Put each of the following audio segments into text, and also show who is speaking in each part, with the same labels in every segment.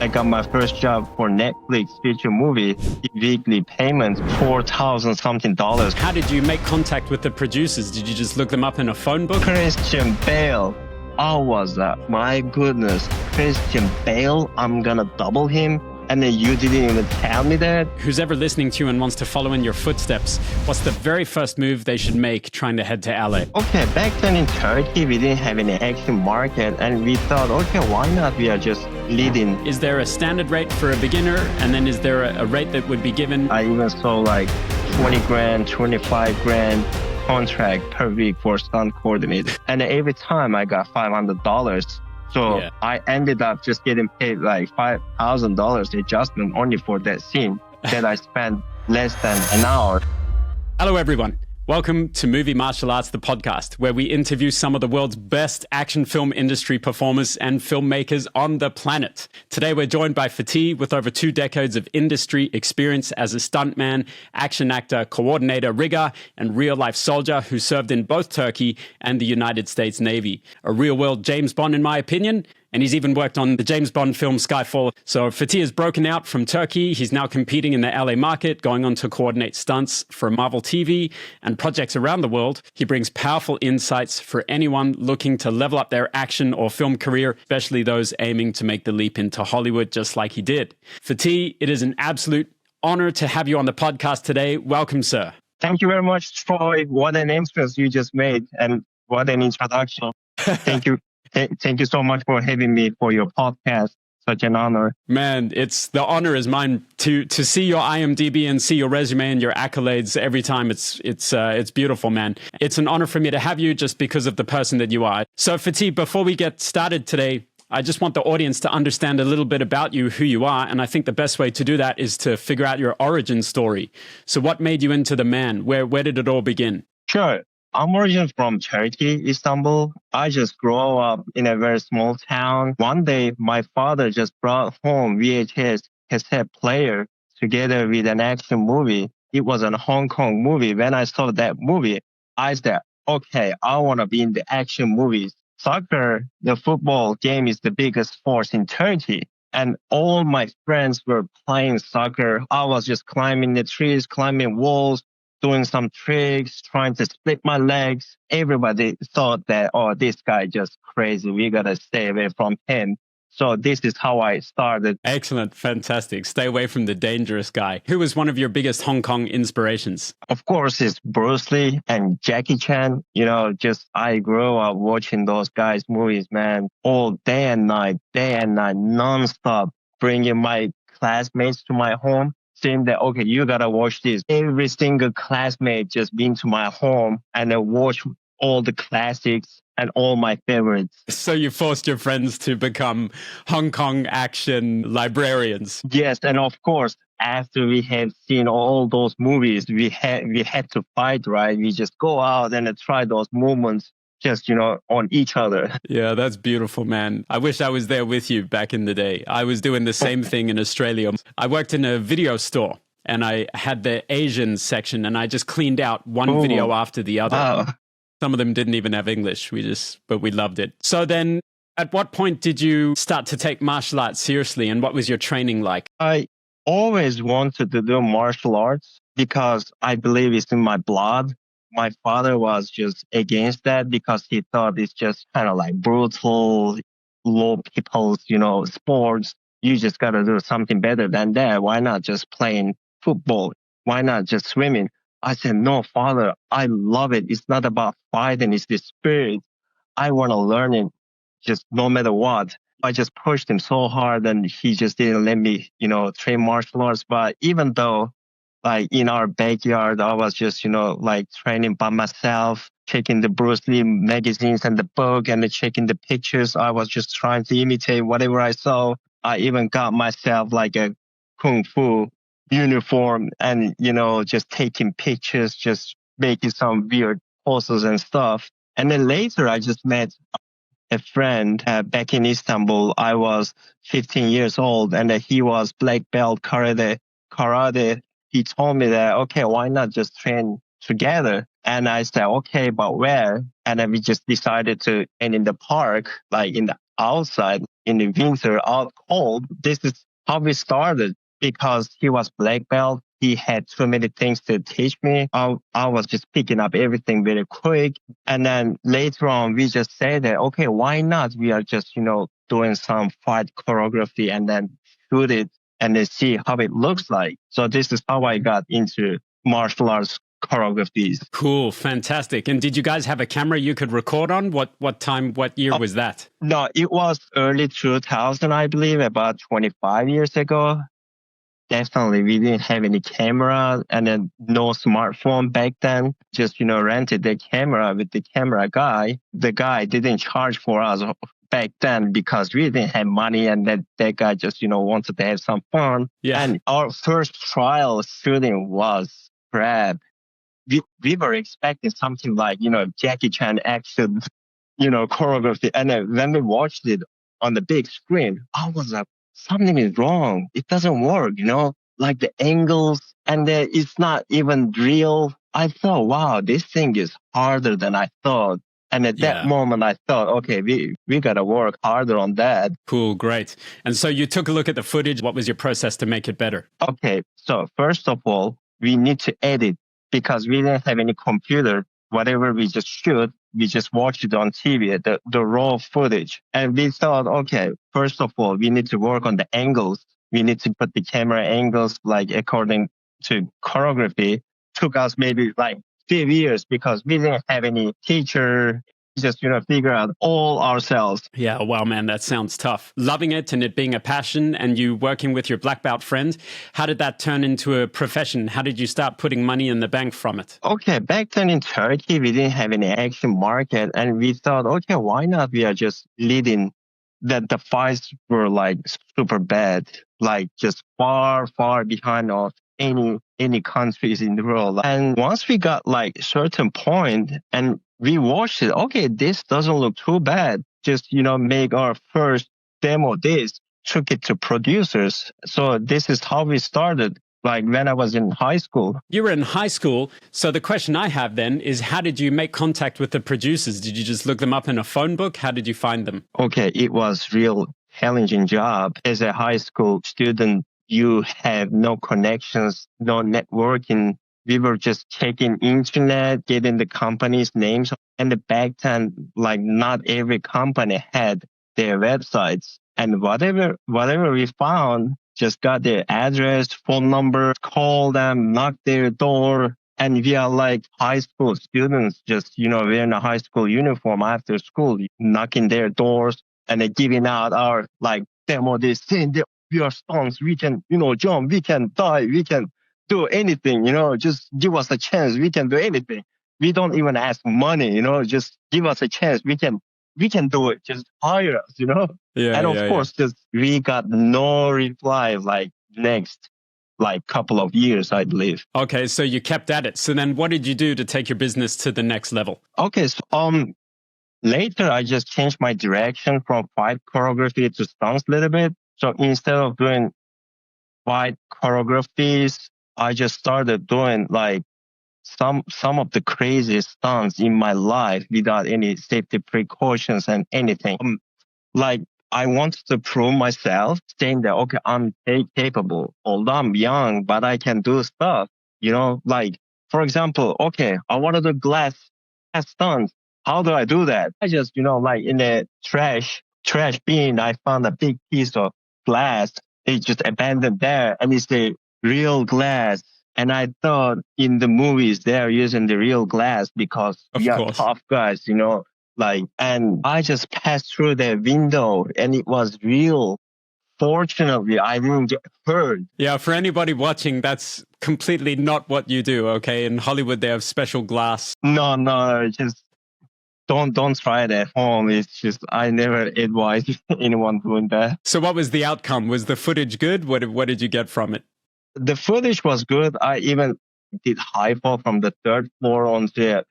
Speaker 1: I got my first job for Netflix feature movie. Weekly payment, $4,000 something.
Speaker 2: How did you make contact with the producers? Did you just look them up in a phone book?
Speaker 1: Christian Bale. How was that? My goodness. Christian Bale, I'm gonna double him. And then you didn't even tell me that?
Speaker 2: Who's ever listening to you and wants to follow in your footsteps, what's the very first move they should make trying to head to LA?
Speaker 1: Okay, back then in Turkey, we didn't have any action market. And we thought, okay, why not? We are just leading.
Speaker 2: Is there a standard rate for a beginner? And then is there a rate that would be given?
Speaker 1: I even saw like 20 grand, 25 grand contract per week for stunt coordinator. And every time I got $500. So yeah. I ended up just getting paid like $5,000 adjustment only for that scene that I spent less than an hour.
Speaker 2: Hello, everyone. Welcome to Movie Martial Arts, the podcast, where we interview some of the world's best action film industry performers and filmmakers on the planet. Today, we're joined by Fatih with over 2 decades of industry experience as a stuntman, action actor, coordinator, rigger, and real-life soldier who served in both Turkey and the United States Navy. A real-world James Bond, in my opinion. And he's even worked on the James Bond film Skyfall. So Fatih has broken out from Turkey. He's now competing in the LA market, going on to coordinate stunts for Marvel TV and projects around the world. He brings powerful insights for anyone looking to level up their action or film career, especially those aiming to make the leap into Hollywood just like he did. Fatih, it is an absolute honor to have you on the podcast today. Welcome, sir.
Speaker 1: Thank you very much, Troy. What an entrance you just made and what an introduction. Thank you. Thank you so much for having me for your podcast. Such an honor.
Speaker 2: Man, the honor is mine to see your IMDb and see your resume and your accolades every time. It's beautiful, man. It's an honor for me to have you just because of the person that you are. So Fatih, before we get started today, I just want the audience to understand a little bit about you, who you are. And I think the best way to do that is to figure out your origin story. So what made you into the man? Where did it all begin?
Speaker 1: Sure. I'm originally from Turkey, Istanbul. I just grew up in a very small town. One day, my father just brought home VHS cassette player together with an action movie. It was a Hong Kong movie. When I saw that movie, I said, okay, I want to be in the action movies. Soccer, the football game is the biggest sport in Turkey. And all my friends were playing soccer. I was just climbing the trees, climbing walls, doing some tricks, trying to split my legs. Everybody thought that, oh, this guy just crazy. We got to stay away from him. So this is how I started.
Speaker 2: Excellent. Fantastic. Stay away from the dangerous guy. Who was one of your biggest Hong Kong inspirations?
Speaker 1: Of course, it's Bruce Lee and Jackie Chan. I grew up watching those guys' movies, man, all day and night, nonstop, bringing my classmates to my home. Saying that, okay, you gotta watch this. Every single classmate just been to my home and I watch all the classics and all my favorites.
Speaker 2: So you forced your friends to become Hong Kong action librarians.
Speaker 1: Yes, and of course, after we have seen all those movies, we had to fight, right? We just go out and try those movements. Just, on each other.
Speaker 2: Yeah, that's beautiful, man. I wish I was there with you back in the day. I was doing the same thing in Australia. I worked in a video store and I had the Asian section and I just cleaned out one video after the other.
Speaker 1: Wow.
Speaker 2: Some of them didn't even have English. But we loved it. So then at what point did you start to take martial arts seriously and what was your training like?
Speaker 1: I always wanted to do martial arts because I believe it's in my blood. My father was just against that because he thought it's just kind of like brutal, low people's, sports. You just got to do something better than that. Why not just playing football? Why not just swimming? I said, no, father, I love it. It's not about fighting. It's the spirit. I want to learn it just no matter what. I just pushed him so hard and he just didn't let me, train martial arts. But even though like in our backyard, I was just, training by myself, checking the Bruce Lee magazines and the book and checking the pictures. I was just trying to imitate whatever I saw. I even got myself like a Kung Fu uniform and, just taking pictures, just making some weird poses and stuff. And then later I just met a friend back in Istanbul. I was 15 years old and he was black belt karate. He told me that, okay, why not just train together? And I said, okay, but where? And then we just decided to train in the park, like in the outside in the winter, out cold. This is how we started because he was black belt. He had too many things to teach me. I was just picking up everything very quick. And then later on, we just said that, okay, why not? We are just, doing some fight choreography and then shoot it and then see how it looks like. So this is how I got into martial arts choreographies.
Speaker 2: Cool, fantastic. And did you guys have a camera you could record on? What time, what year was that?
Speaker 1: No, it was early 2000, I believe, about 25 years ago. Definitely, we didn't have any camera and then no smartphone back then. Just, rented the camera with the camera guy. The guy didn't charge for us back then because we didn't have money and that guy just, wanted to have some fun.
Speaker 2: Yeah.
Speaker 1: And our first trial shooting was crap. We were expecting something like, Jackie Chan action, choreography. And then when we watched it on the big screen, I was like, something is wrong. It doesn't work, like the angles and it's not even real. I thought, wow, this thing is harder than I thought. And at that moment, I thought, okay, we got to work harder on that.
Speaker 2: Cool, great. And so you took a look at the footage. What was your process to make it better?
Speaker 1: Okay, so first of all, we need to edit because we didn't have any computer. Whatever we just shoot, we just watched it on TV, the raw footage. And we thought, okay, first of all, we need to work on the angles. We need to put the camera angles like according to choreography. Took us maybe like 5 years because we didn't have any teacher. Just, figure out all ourselves.
Speaker 2: Yeah, wow, man, that sounds tough. Loving it and it being a passion and you working with your black belt friend, how did that turn into a profession? How did you start putting money in the bank from it?
Speaker 1: Okay, back then in Turkey, we didn't have any action market and we thought, okay, why not? We are just leading that the fights were like super bad, like just far, far behind of any countries in the world. And once we got like certain point and we watched it, okay, this doesn't look too bad. Just, make our first demo disc, took it to producers. So this is how we started, like when I was in high school.
Speaker 2: You were in high school. So the question I have then is, how did you make contact with the producers? Did you just look them up in a phone book? How did you find them?
Speaker 1: Okay, it was real challenging job. As a high school student, you have no connections, no networking. We were just checking internet, getting the company's names. And back then, like not every company had their websites. And whatever we found, just got their address, phone number, call them, knock their door. And we are like high school students, just, wearing a high school uniform after school, knocking their doors and then giving out our like demo, this saying that we are stunts, we can, jump, we can die, we can do anything, just give us a chance. We can do anything. We don't even ask money, just give us a chance. We can do it. Just hire us,
Speaker 2: Yeah,
Speaker 1: and of course, just we got no reply like next, like couple of years, I believe.
Speaker 2: Okay, so you kept at it. So then what did you do to take your business to the next level?
Speaker 1: Okay, so later I just changed my direction from fight choreography to stunts a little bit. So instead of doing fight choreographies, I just started doing like some of the craziest stunts in my life without any safety precautions and anything. Like I wanted to prove myself, saying that okay, I'm capable. Although I'm young, but I can do stuff. Like for example, okay, I want to do glass stunts. How do I do that? I just like in a trash bin, I found a big piece of glass. They just abandoned there, and it's the real glass. And I thought in the movies they're using the real glass because we are tough guys, and I just passed through the window and it was real. Fortunately, I didn't get hurt.
Speaker 2: Yeah, for anybody watching, that's completely not what you do, okay? In Hollywood, they have special glass.
Speaker 1: No, just don't try it at home. It's just, I never advise anyone doing that.
Speaker 2: So what was the outcome? Was the footage good? What did you get from it?
Speaker 1: The footage was good. I even did high fall from the third floor onto,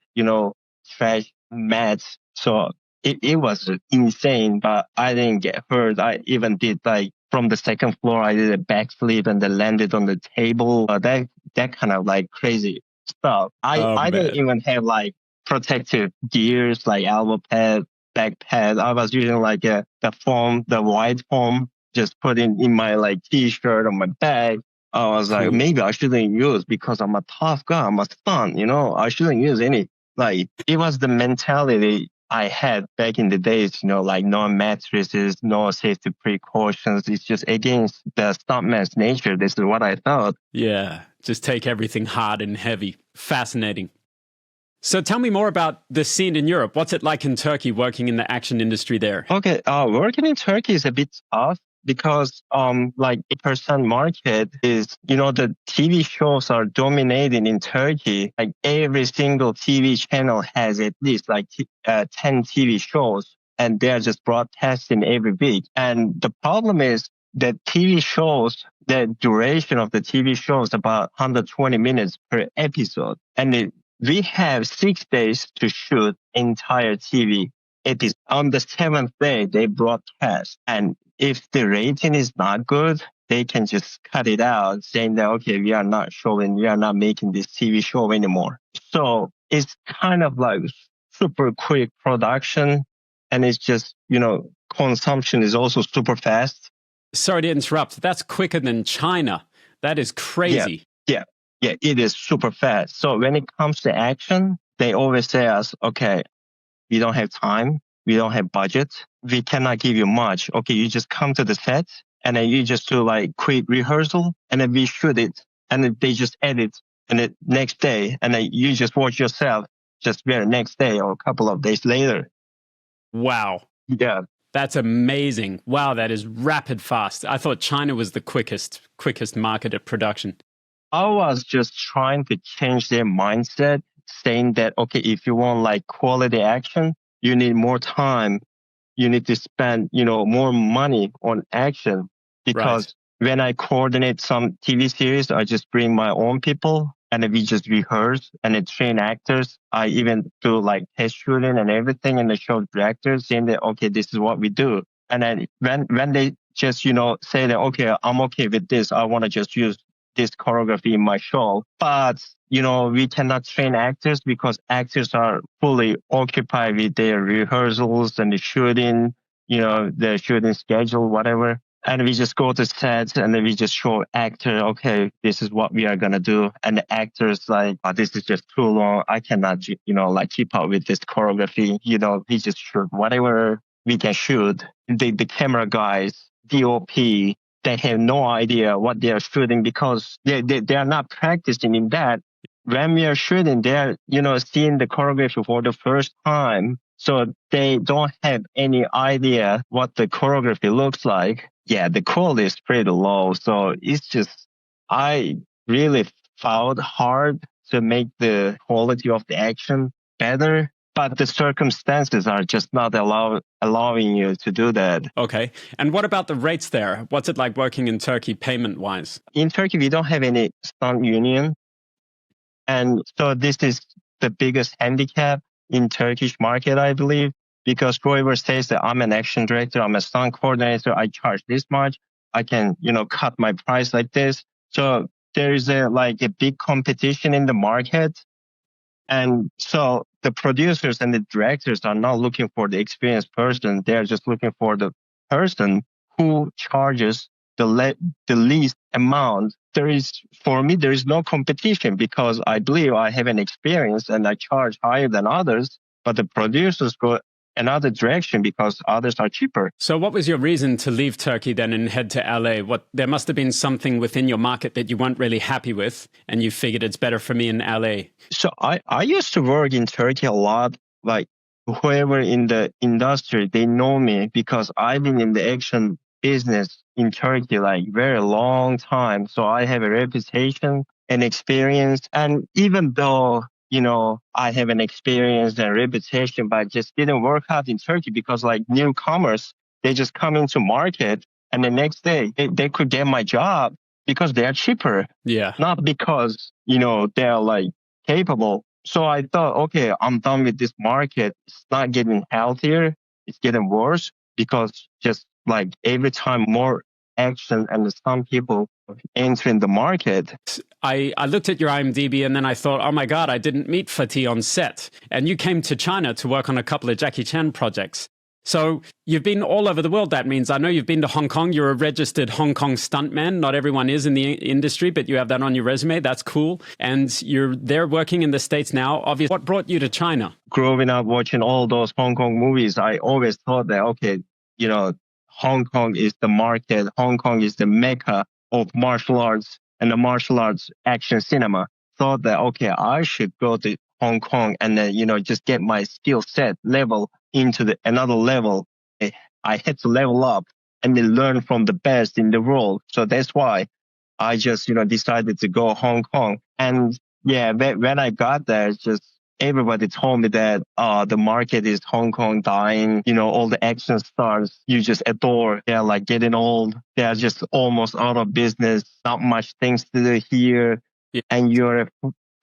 Speaker 1: trash mats. So it was insane, but I didn't get hurt. I even did like from the second floor, I did a backflip and then landed on the table. That kind of like crazy stuff. I didn't even have like protective gears like elbow pads. backpack. I was using like the foam, the white foam, just put in my like t-shirt on my bag. I was like,
Speaker 2: Cool.
Speaker 1: maybe I shouldn't use because I'm a tough guy. I'm a stunt, I shouldn't use any. Like, it was the mentality I had back in the days, like no mattresses, no safety precautions. It's just against the stuntman's nature. This is what I thought.
Speaker 2: Yeah, just take everything hard and heavy. Fascinating. So tell me more about the scene in Europe. What's it like in Turkey working in the action industry there?
Speaker 1: Okay, working in Turkey is a bit tough because like 8% market is, the TV shows are dominating in Turkey. Like every single TV channel has at least like 10 TV shows, and they're just broadcasting every week. And the problem is that TV shows, the duration of the TV show is about 120 minutes per episode. And we have 6 days to shoot entire TV episode. On the seventh day, they broadcast. And if the rating is not good, they can just cut it out, saying that, okay, we are not making this TV show anymore. So it's kind of like super quick production. And it's just, consumption is also super fast.
Speaker 2: Sorry to interrupt. That's quicker than China. That is crazy.
Speaker 1: Yeah, it is super fast. So when it comes to action, they always say us, okay, we don't have time. We don't have budget. We cannot give you much. Okay, you just come to the set and then you just do like quick rehearsal and then we shoot it and then they just edit and the next day and then you just watch yourself just the next day or a couple of days later.
Speaker 2: Wow.
Speaker 1: Yeah.
Speaker 2: That's amazing. Wow, that is rapid fast. I thought China was the quickest market at production.
Speaker 1: I was just trying to change their mindset, saying that, okay, if you want like quality action, you need more time. You need to spend, more money on action. Because when I coordinate some TV series, I just bring my own people and then we just rehearse and then train actors. I even do like test shooting and everything and the show directors saying that, okay, this is what we do. And then when they just, say that, okay, I'm okay with this. I want to just use this choreography in my show. But, we cannot train actors because actors are fully occupied with their rehearsals and the shooting, the shooting schedule, whatever. And we just go to sets and then we just show actor, okay, this is what we are going to do. And the actor's like, oh, this is just too long. I cannot, keep up with this choreography. We just shoot whatever we can shoot. The camera guys, DOP, they have no idea what they are shooting because they are not practicing in that. When we are shooting, they are, seeing the choreography for the first time. So they don't have any idea what the choreography looks like. Yeah, the quality is pretty low. So it's just, I really fought hard to make the quality of the action better. But the circumstances are just not allowing you to do that.
Speaker 2: Okay. And what about the rates there? What's it like working in Turkey payment-wise?
Speaker 1: In Turkey, we don't have any stunt union. And so this is the biggest handicap in Turkish market, I believe, because whoever says that I'm an action director, I'm a stunt coordinator, I charge this much, I can, cut my price like this. So there is a big competition in the market. And so the producers and the directors are not looking for the experienced person. They're just looking for the person who charges the least amount. For me, there is no competition because I believe I have an experience and I charge higher than others, but the producers go another direction because others are cheaper.
Speaker 2: So what was your reason to leave Turkey then and head to LA? There must have been something within your market that you weren't really happy with and you figured it's better for me in LA.
Speaker 1: So I used to work in Turkey a lot. Like whoever in the industry, they know me because I've been in the action business in Turkey like very long time. So I have a reputation and experience. And even though I have an experience and reputation, but it just didn't work out in Turkey because like newcomers, they just come into market and the next day they could get my job because they are cheaper.
Speaker 2: Yeah.
Speaker 1: Not because, they're like capable. So I thought, okay, I'm done with this market. It's not getting healthier. It's getting worse because just like every time more action and the stunt people entering the market.
Speaker 2: I looked at your IMDb and then I thought, oh my God, I didn't meet Fatih on set. And you came to China to work on a couple of Jackie Chan projects. So you've been all over the world. That means I know you've been to Hong Kong. You're a registered Hong Kong stuntman. Not everyone is in the industry, but you have that on your resume. That's cool. And you're there working in the States now. Obviously, what brought you to China?
Speaker 1: Growing up watching all those Hong Kong movies, I always thought that, okay, Hong Kong is the market. Hong Kong is the mecca of martial arts and the martial arts action cinema. Thought that, okay, I should go to Hong Kong and then, just get my skill set level into another level. I had to level up and then learn from the best in the world. So that's why I just, decided to go Hong Kong. And yeah, when I got there, it's just everybody told me that the market is Hong Kong dying. All the action stars you just adore, they're like getting old. They're just almost out of business. Not much things to do here.
Speaker 2: Yeah.
Speaker 1: And you're a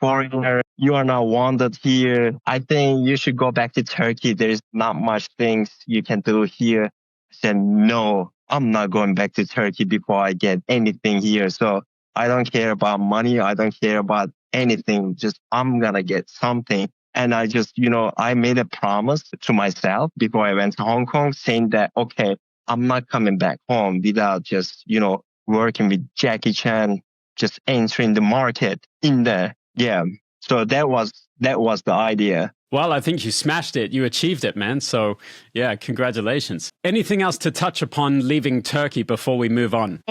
Speaker 1: foreigner. You are not wanted here. I think you should go back to Turkey. There's not much things you can do here. I said, no, I'm not going back to Turkey before I get anything here. So I don't care about money. I don't care about anything. Just I'm going to get something. And I just, I made a promise to myself before I went to Hong Kong saying that, okay, I'm not coming back home without just, working with Jackie Chan, just entering the market in there. Yeah. So that was the idea.
Speaker 2: Well, I think you smashed it. You achieved it, man. So yeah, congratulations. Anything else to touch upon leaving Turkey before we move on?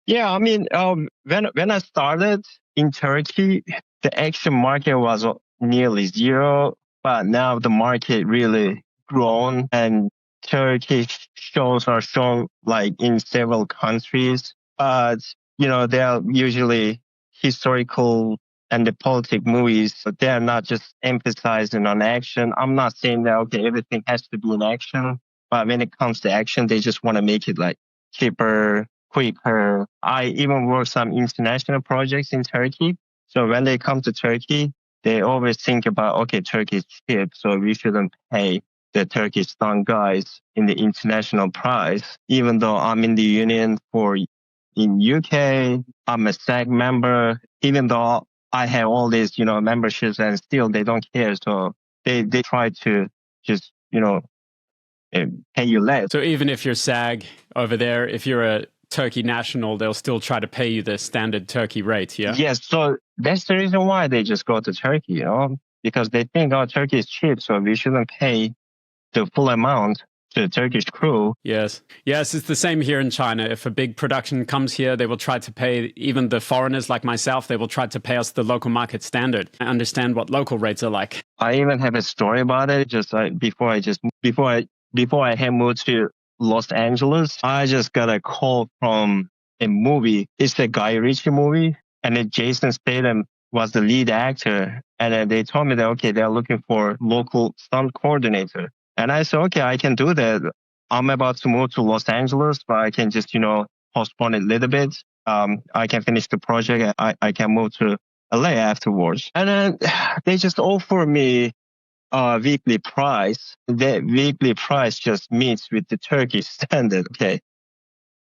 Speaker 1: Yeah, I mean, when I started in Turkey, the action market was nearly zero, but now the market really grown and Turkish shows are shown like in several countries. But, they are usually historical and the politic movies, but they're not just emphasizing on action. I'm not saying that, okay, everything has to be in action, but when it comes to action, they just want to make it like cheaper, quicker. I even work some international projects in Turkey. So when they come to Turkey, they always think about, okay, Turkey is cheap, so we shouldn't pay the Turkish stunt guys in the international price. Even though I'm in the union in UK, I'm a SAG member, even though I have all these, memberships and still they don't care. So they try to just, pay you less.
Speaker 2: So even if you're SAG over there, if you're a Turkey national, they'll still try to pay you the standard Turkey rate, yeah?
Speaker 1: Yes, so that's the reason why they just go to Turkey, because they think, Turkey is cheap, so we shouldn't pay the full amount to the Turkish crew.
Speaker 2: Yes, it's the same here in China. If a big production comes here, they will try to pay, even the foreigners like myself, they will try to pay us the local market standard. I understand what local rates are like.
Speaker 1: I even have a story about it. Just before I had moved to Los Angeles, I just got a call from a movie. It's a Guy Ritchie movie, and then Jason Statham was the lead actor. And then they told me that, okay, they're looking for local stunt coordinator. And I said, okay, I can do that. I'm about to move to Los Angeles, but I can just, postpone it a little bit. I can finish the project. I can move to LA afterwards. And then they just offer me a weekly price. The weekly price just meets with the Turkish standard. Okay,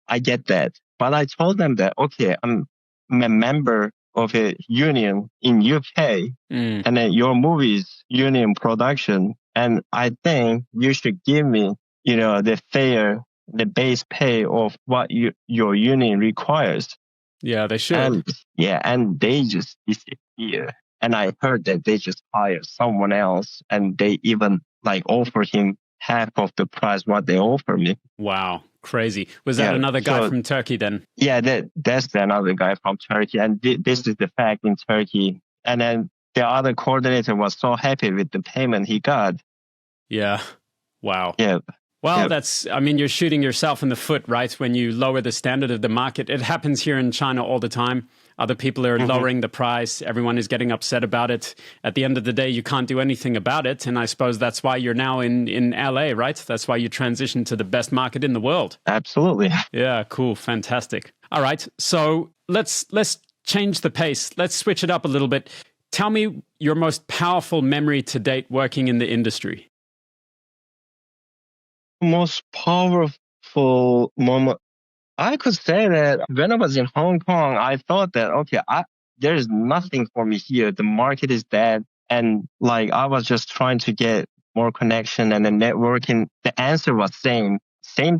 Speaker 1: I get that. But I told them that, okay, I'm a member of a union in UK, and then your movie's union production. And I think you should give me, the base pay of what your union requires.
Speaker 2: Yeah, they should.
Speaker 1: And they just disappear. And I heard that they just hired someone else and they even offered him half of the price what they offered me.
Speaker 2: Wow, crazy. Was that another guy from Turkey then?
Speaker 1: Yeah, that's another guy from Turkey. And this is the fact in Turkey. And then the other coordinator was so happy with the payment he got.
Speaker 2: Yeah. Wow.
Speaker 1: Yeah.
Speaker 2: Well, you're shooting yourself in the foot, right? When you lower the standard of the market. It happens here in China all the time. Other people are lowering the price. Everyone is getting upset about it. At the end of the day, you can't do anything about it. And I suppose that's why you're now in LA, right? That's why you transitioned to the best market in the world.
Speaker 1: Absolutely.
Speaker 2: Yeah, cool. Fantastic. All right. So let's change the pace. Let's switch it up a little bit. Tell me your most powerful memory to date working in the industry.
Speaker 1: Most powerful moment I could say that when I was in Hong Kong, I thought that, okay, there is nothing for me here. The market is dead. And like, I was just trying to get more connection and the networking. The answer was same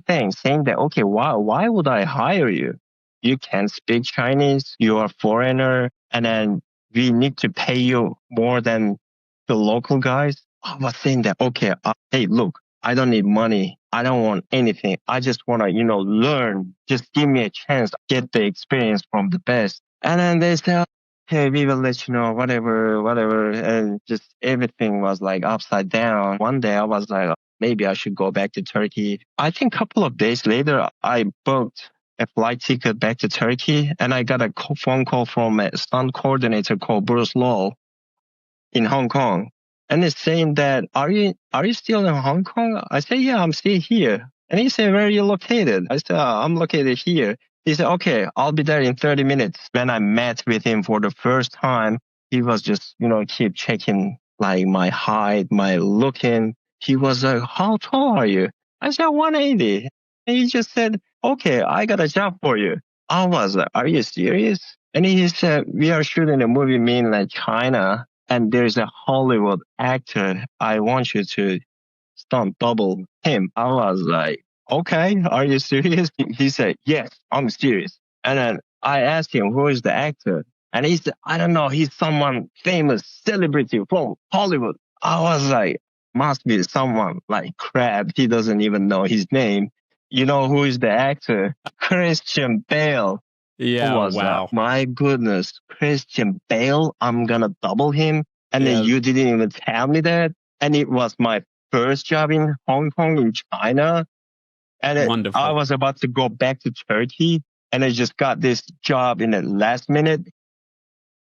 Speaker 1: thing, saying that, okay, why would I hire you? You can't speak Chinese. You are a foreigner. And then we need to pay you more than the local guys. I was saying that, okay, hey, look, I don't need money. I don't want anything. I just want to, learn. Just give me a chance, get the experience from the best. And then they say, hey, we will let you know, whatever. And just everything was like upside down. One day I was like, maybe I should go back to Turkey. I think a couple of days later, I booked a flight ticket back to Turkey and I got a phone call from a stunt coordinator called Bruce Law in Hong Kong. And it's saying that, are you still in Hong Kong? I said, yeah, I'm still here. And he said, where are you located? I said, I'm located here. He said, okay, I'll be there in 30 minutes. When I met with him for the first time, he was just, keep checking like my height, my looking. He was like, how tall are you? I said, 180. And he just said, okay, I got a job for you. I was like, are you serious? And he said, we are shooting a movie in mainland China. And there's a Hollywood actor. I want you to stunt double him. I was like, okay, are you serious? He said, yes, I'm serious. And then I asked him, who is the actor? And he said, I don't know. He's someone famous celebrity from Hollywood. I was like, must be someone like crap. He doesn't even know his name. You know who is the actor? Christian Bale.
Speaker 2: Yeah,
Speaker 1: Was
Speaker 2: wow.
Speaker 1: my goodness, Christian Bale, I'm gonna double him. And then you didn't even tell me that. And it was my first job in Hong Kong, in China. And
Speaker 2: Wonderful.
Speaker 1: I was about to go back to Turkey. And I just got this job in the last minute.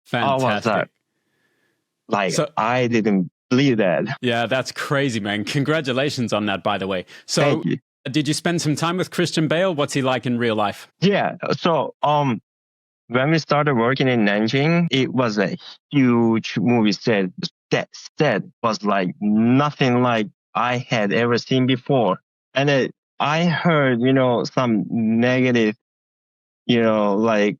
Speaker 2: Fantastic.
Speaker 1: I didn't believe that.
Speaker 2: Yeah, that's crazy, man. Congratulations on that, by the way. So did you spend some time with Christian Bale? What's he like in real life?
Speaker 1: Yeah. So, when we started working in Nanjing, it was a huge movie set. That set was like nothing like I had ever seen before. And I heard, some negative, like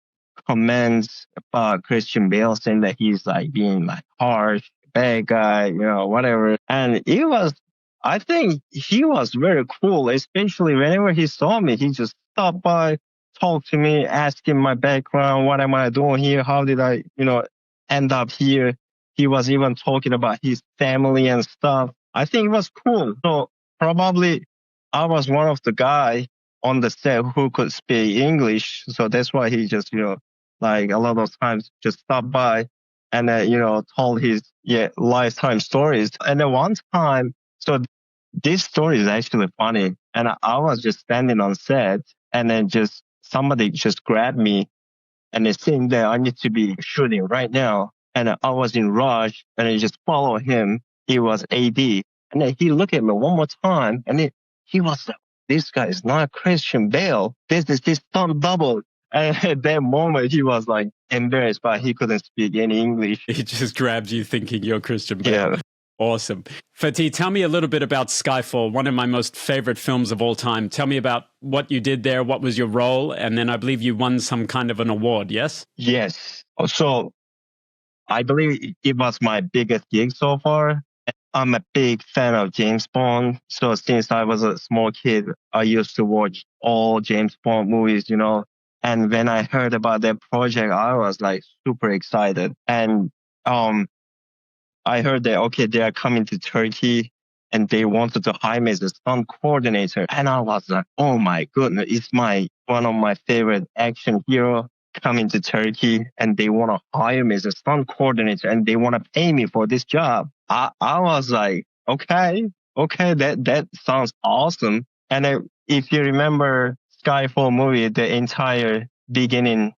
Speaker 1: comments about Christian Bale saying that he's like being like harsh, bad guy, whatever. And I think he was very cool, especially whenever he saw me, he just stopped by, talked to me, asking my background, what am I doing here? How did I, end up here? He was even talking about his family and stuff. I think it was cool. So probably I was one of the guy on the set who could speak English. So that's why he just, like a lot of times just stopped by and, told his lifetime stories. And then one time, so this story is actually funny. And I was just standing on set and then somebody just grabbed me and they saying that I need to be shooting right now. And I was in rush and I just followed him. He was AD. And then he looked at me one more time and he was like, this guy is not Christian Bale. This is this stunt double. And at that moment, he was like embarrassed, but he couldn't speak any English.
Speaker 2: He just grabbed you thinking you're Christian Bale.
Speaker 1: Yeah.
Speaker 2: Awesome. Fatih, tell me a little bit about Skyfall, one of my most favorite films of all time. Tell me about what you did there, what was your role, and then I believe you won some kind of an award, yes?
Speaker 1: Yes. So I believe it was my biggest gig so far. I'm a big fan of James Bond. So since I was a small kid, I used to watch all James Bond movies, And when I heard about that project, I was like super excited. And I heard that, okay, they are coming to Turkey and they wanted to hire me as a stunt coordinator. And I was like, oh my goodness, it's one of my favorite action hero coming to Turkey and they want to hire me as a stunt coordinator and they want to pay me for this job. I was like, okay, that sounds awesome. And if you remember Skyfall movie, the entire beginning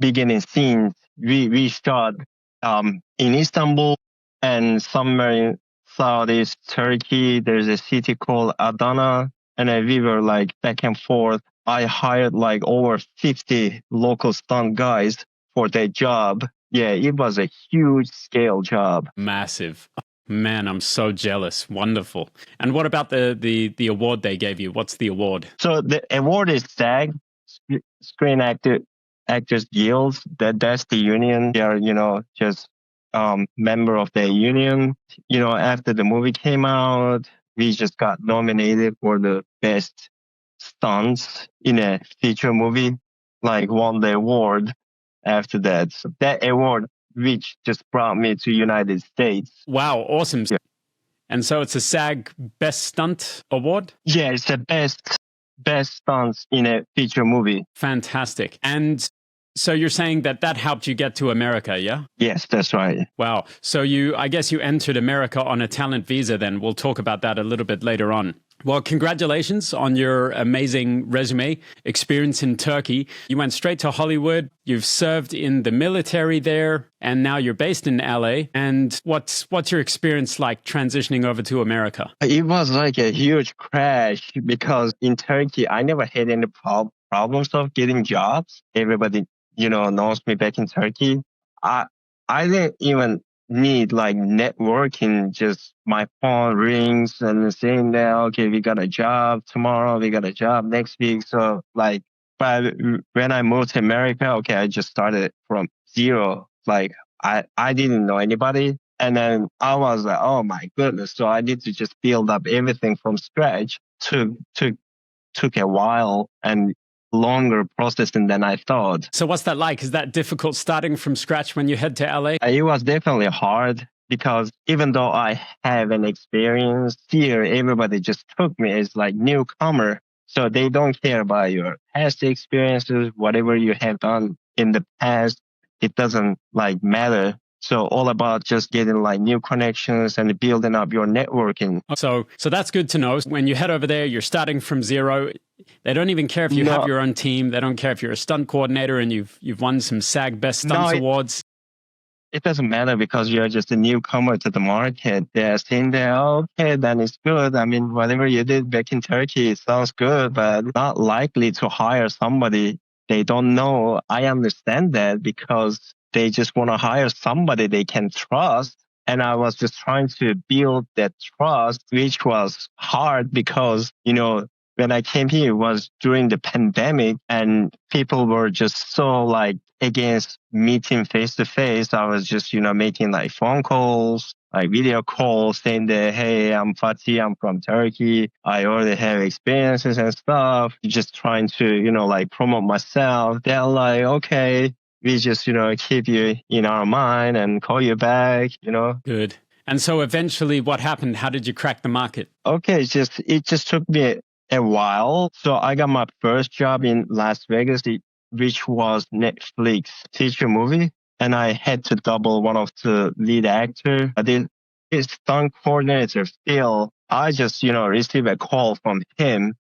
Speaker 1: scenes, we shot in Istanbul and somewhere in Southeast Turkey. There's a city called Adana, and we were like back and forth. I hired like over 50 local stunt guys for that job. Yeah, it was a huge scale job.
Speaker 2: Massive. Man, I'm so jealous. Wonderful. And what about the award they gave you? What's the award?
Speaker 1: So the award is SAG, Screen Actors Guilds. That's the union. They are, just member of the union. After the movie came out, we just got nominated for the best stunts in a feature movie, like won the award after that. So that award, which just brought me to United States.
Speaker 2: Wow, awesome.
Speaker 1: Yeah.
Speaker 2: And so it's a SAG Best Stunt Award?
Speaker 1: Yeah, it's the best stunts in a feature movie.
Speaker 2: Fantastic. And so you're saying that helped you get to America, yeah?
Speaker 1: Yes, that's right.
Speaker 2: Wow. So I guess you entered America on a talent visa then. We'll talk about that a little bit later on. Well, congratulations on your amazing resume, experience in Turkey. You went straight to Hollywood. You've served in the military there, and now you're based in LA. And what's your experience like transitioning over to America?
Speaker 1: It was like a huge crash because in Turkey, I never had any problems of getting jobs. Everybody, knows me back in Turkey. I didn't even need like networking. Just my phone rings and saying that, okay, we got a job tomorrow, we got a job next week. So like, but when I moved to America, okay, I just started from zero. Like I didn't know anybody. And then I was like, oh my goodness. So I need to just build up everything from scratch. Took a while and longer processing than I thought.
Speaker 2: So what's that like? Is that difficult starting from scratch when you head to LA?
Speaker 1: It was definitely hard because even though I have an experience here, everybody just took me as like newcomer. So they don't care about your past experiences, whatever you have done in the past. It doesn't like matter. So all about just getting like new connections and building up your networking.
Speaker 2: So that's good to know. When you head over there, you're starting from zero. They don't even care if you have your own team. They don't care if you're a stunt coordinator and you've won some SAG Best Stunts awards.
Speaker 1: It doesn't matter because you're just a newcomer to the market. They're saying that, okay, then it's good. I mean, whatever you did back in Turkey, it sounds good, but not likely to hire somebody they don't know. I understand that because they just want to hire somebody they can trust. And I was just trying to build that trust, which was hard because, when I came here, it was during the pandemic and people were just so like against meeting face to face. I was just, making like phone calls, like video calls saying that, hey, I'm Fatih, I'm from Turkey. I already have experiences and stuff. Just trying to, like promote myself. They're like, okay, we just, keep you in our mind and call you back,
Speaker 2: Good. And so eventually what happened? How did you crack the market?
Speaker 1: Okay, it just took me a while. So I got my first job in Las Vegas, which was Netflix feature movie. And I had to double one of the lead actor. His stunt coordinator, Phil, I just, received a call from him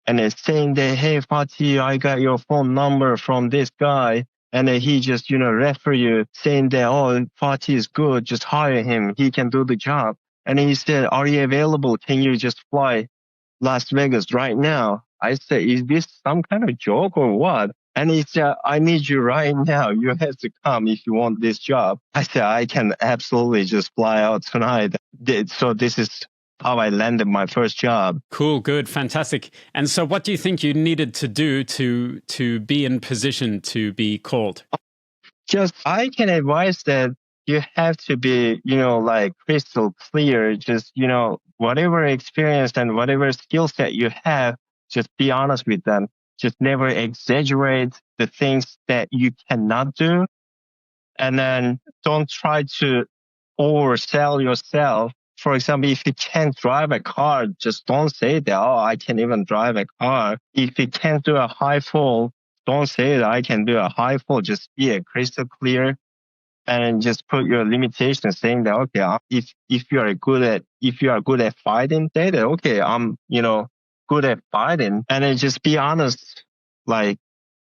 Speaker 1: and it's saying that, hey, Fatih, I got your phone number from this guy. And then he just, refer you saying that, oh, Fatih is good. Just hire him. He can do the job. And he said, are you available? Can you just fly Las Vegas right now? I said, is this some kind of joke or what? And he said, I need you right now. You have to come if you want this job. I said, I can absolutely just fly out tonight. So this is how I landed my first job.
Speaker 2: Cool, good, fantastic. And so what do you think you needed to do to be in position to be called?
Speaker 1: I can advise that you have to be, like crystal clear. Just, whatever experience and whatever skill set you have, just be honest with them. Just never exaggerate the things that you cannot do. And then don't try to oversell yourself. For example, if you can't drive a car, just don't say that, oh, I can't even drive a car. If you can't do a high fall, don't say that I can do a high fall. Just be a crystal clear and just put your limitations saying that, okay, if you are good at fighting, say that, okay, I'm, good at fighting, and then just be honest, like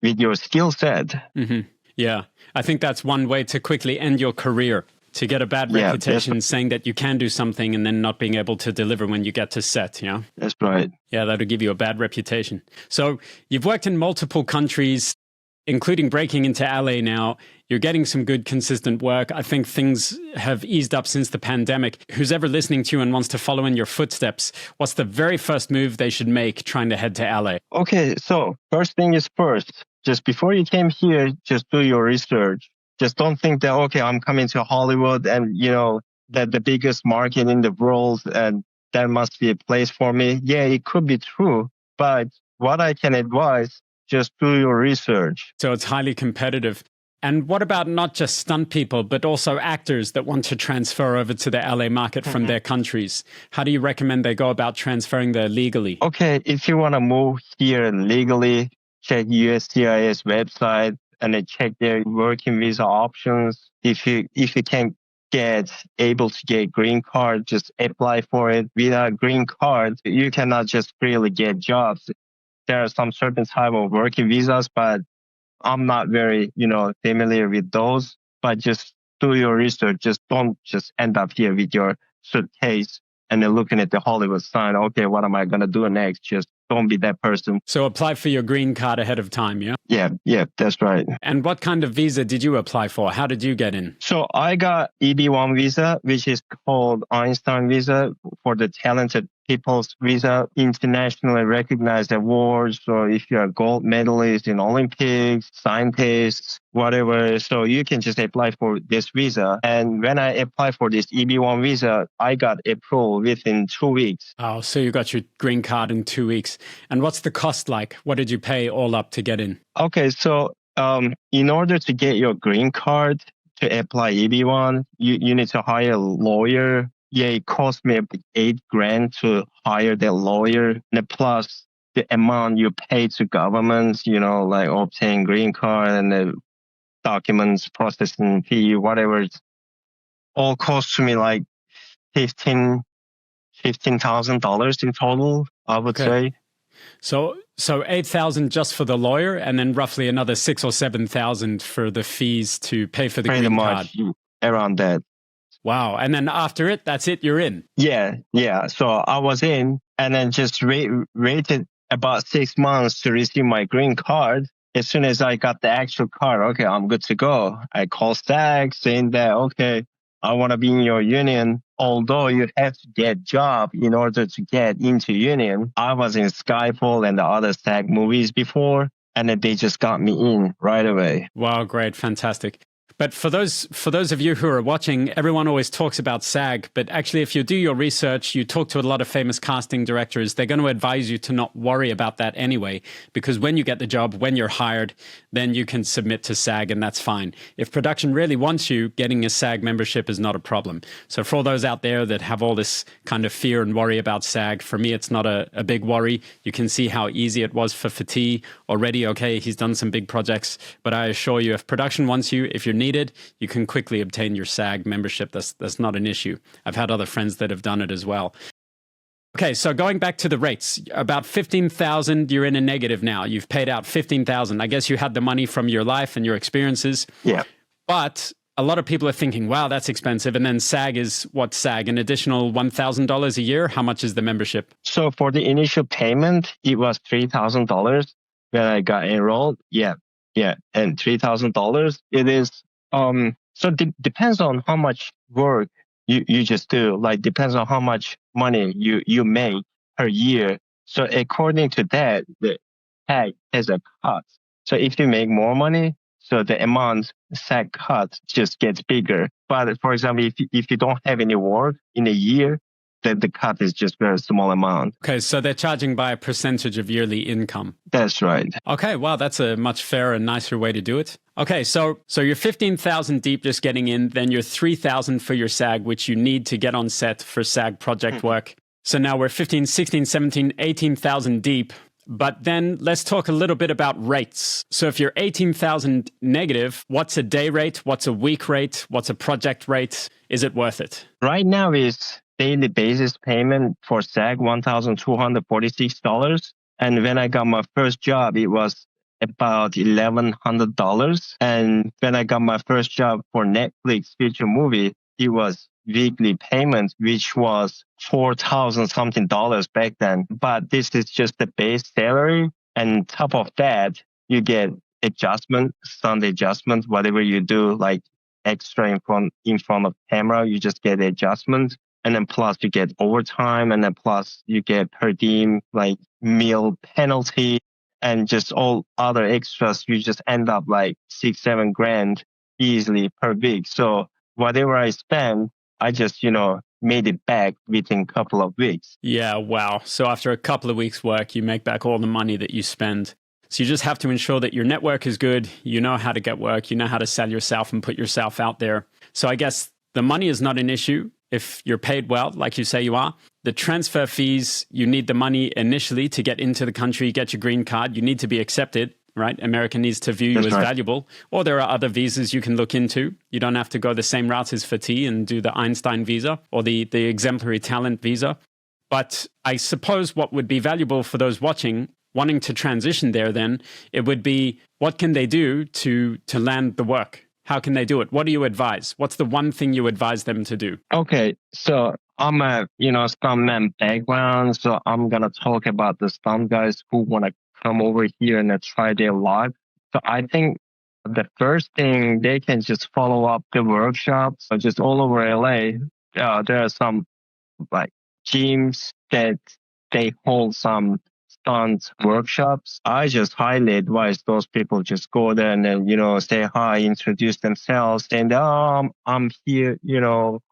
Speaker 1: with your skill set.
Speaker 2: Mm-hmm. Yeah. I think that's one way to quickly end your career. To get a bad reputation saying that you can do something and then not being able to deliver when you get to set, yeah?
Speaker 1: That's right.
Speaker 2: Yeah, that'll give you a bad reputation. So you've worked in multiple countries, including breaking into LA now. You're getting some good, consistent work. I think things have eased up since the pandemic. Who's ever listening to you and wants to follow in your footsteps, what's the very first move they should make trying to head to LA?
Speaker 1: Okay, so first thing is first. just before you came here, just do your research. Just don't think that, okay, I'm coming to Hollywood and, that the biggest market in the world and that must be a place for me. Yeah, it could be true. But what I can advise, just do your research.
Speaker 2: So it's highly competitive. And what about not just stunt people, but also actors that want to transfer over to the LA market from their countries? How do you recommend they go about transferring there legally?
Speaker 1: Okay, if you want to move here legally, check USCIS website and then check their working visa options. If you can get able to get green card, just apply for it. Without green card, you cannot just freely get jobs. There are some certain type of working visas, but I'm not very, familiar with those, but just do your research. Just don't just end up here with your suitcase and then looking at the Hollywood sign. Okay, what am I going to do next? Just don't be that person.
Speaker 2: So apply for your green card ahead of time, yeah?
Speaker 1: Yeah, that's right.
Speaker 2: And what kind of visa did you apply for? How did you get in?
Speaker 1: So I got EB1 visa, which is called Einstein visa for the talented people's visa, internationally recognized awards. So if you're a gold medalist in Olympics, scientists, whatever, so you can just apply for this visa. And when I applied for this EB1 visa, I got approved within 2 weeks.
Speaker 2: Oh, so you got your green card in 2 weeks. And what's the cost like? What did you pay all up to get in?
Speaker 1: Okay, so in order to get your green card to apply EB1, you need to hire a lawyer. Yeah, it cost me $8,000 to hire the lawyer. And plus the amount you pay to governments, like obtain green card and the documents processing fee, whatever. It's all cost to me like $15,000 in total, I would say.
Speaker 2: So 8,000 just for the lawyer, and then roughly another 6,000 or 7,000 for the fees to pay for the green card.
Speaker 1: Around that.
Speaker 2: Wow! And then after it, that's it. You're in.
Speaker 1: Yeah. So I was in, and then just waited about 6 months to receive my green card. As soon as I got the actual card, okay, I'm good to go. I called SAG saying that, okay, I want to be in your union. Although you have to get job in order to get into union. I was in Skyfall and the other SAG movies before, and then they just got me in right away.
Speaker 2: Wow, great, fantastic. But for those of you who are watching, everyone always talks about SAG, but actually if you do your research, you talk to a lot of famous casting directors, they're going to advise you to not worry about that anyway, because when you get the job, when you're hired, then you can submit to SAG and that's fine. If production really wants you, getting a SAG membership is not a problem. So for all those out there that have all this kind of fear and worry about SAG, for me, it's not a big worry. You can see how easy it was for Fatih already. Okay, he's done some big projects, but I assure you, if production wants you, if you're needed, you can quickly obtain your SAG membership. That's not an issue. I've had other friends that have done it as well. Okay, so going back to the rates, about 15,000, you're in a negative now. You've paid out 15,000. I guess you had the money from your life and your experiences.
Speaker 1: Yeah.
Speaker 2: But a lot of people are thinking, wow, that's expensive. And then SAG is what SAG? An additional $1,000 a year? How much is the membership?
Speaker 1: So for the initial payment, it was $3,000 when I got enrolled. Yeah. And $3,000, it is, so depends on how much work you just do, like depends on how much money you make per year. So according to that, the SAG has a cut. So if you make more money, so the amount SAG cut just gets bigger. But for example, if you don't have any work in a year, then the cut is just very small amount.
Speaker 2: Okay, so they're charging by a percentage of yearly income.
Speaker 1: That's right.
Speaker 2: Okay, wow, that's a much fairer and nicer way to do it. Okay, so you're 15,000 deep just getting in, then you're 3,000 for your SAG, which you need to get on set for SAG project work. So now we're 15, 16, 17, 18,000 deep. But then let's talk a little bit about rates. So if you're 18,000 negative, what's a day rate? What's a week rate? What's a project rate? Is it worth it?
Speaker 1: Right now is daily basis payment for SAG, $1,246. And when I got my first job, it was about $1,100. And when I got my first job for Netflix feature movie, it was weekly payment, which was $4,000 something back then. But this is just the base salary. And top of that, you get adjustment, stunt adjustment, whatever you do, like extra in front of camera, you just get adjustment. And then plus you get overtime, and then plus you get per diem, like meal penalty. and just all other extras, you just end up like 6-7 grand easily per week. So whatever I spend, I just, made it back within a couple of weeks.
Speaker 2: Yeah, wow. So after a couple of weeks' work, you make back all the money that you spend. So you just have to ensure that your network is good. You know how to get work. You know how to sell yourself and put yourself out there. So I guess the money is not an issue if you're paid well, like you say you are. The transfer fees, you need the money initially to get into the country, get your green card. You need to be accepted, right? America needs to view you
Speaker 1: That's
Speaker 2: as
Speaker 1: right.
Speaker 2: valuable. Or there are other visas you can look into. You don't have to go the same route as Fatih and do the Einstein visa or the exemplary talent visa. But I suppose what would be valuable for those watching, wanting to transition there then, it would be, what can they do to land the work? How can they do it? What do you advise? What's the one thing you advise them to do?
Speaker 1: Okay, so I'm a stuntman background, so I'm gonna talk about the stunt guys who wanna come over here and try their luck. So I think the first thing they can just follow up the workshops, just all over LA. There are some like gyms that they hold some stunt workshops. I just highly advise those people just go there and then, say hi, introduce themselves, and I'm here,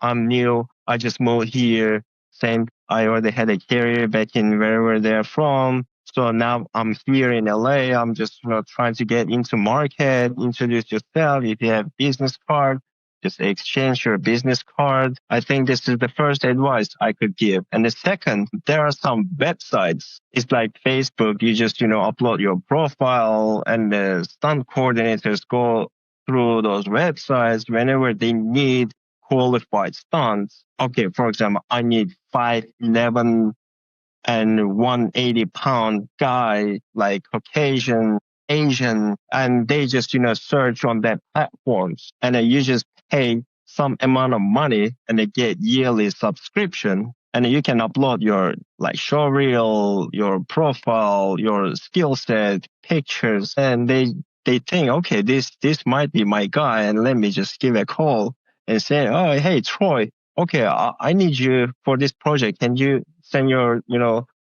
Speaker 1: I'm new. I just moved here. Saying I already had a career back in wherever they're from. So now I'm here in LA. I'm just trying to get into market. Introduce yourself. If you have business card, just exchange your business card. I think this is the first advice I could give. And the second, there are some websites. It's like Facebook. You just, upload your profile and the stunt coordinators go through those websites whenever they need qualified stunts. Okay, for example, I need 5'11" and 180-pound guy, like Caucasian, Asian, and they just, search on their platforms, and then you just pay some amount of money and they get yearly subscription. And you can upload your like show reel, your profile, your skill set, pictures, and they think, okay, this might be my guy, and let me just give a call and say, oh, hey, Troy, okay, I need you for this project. Can you send your,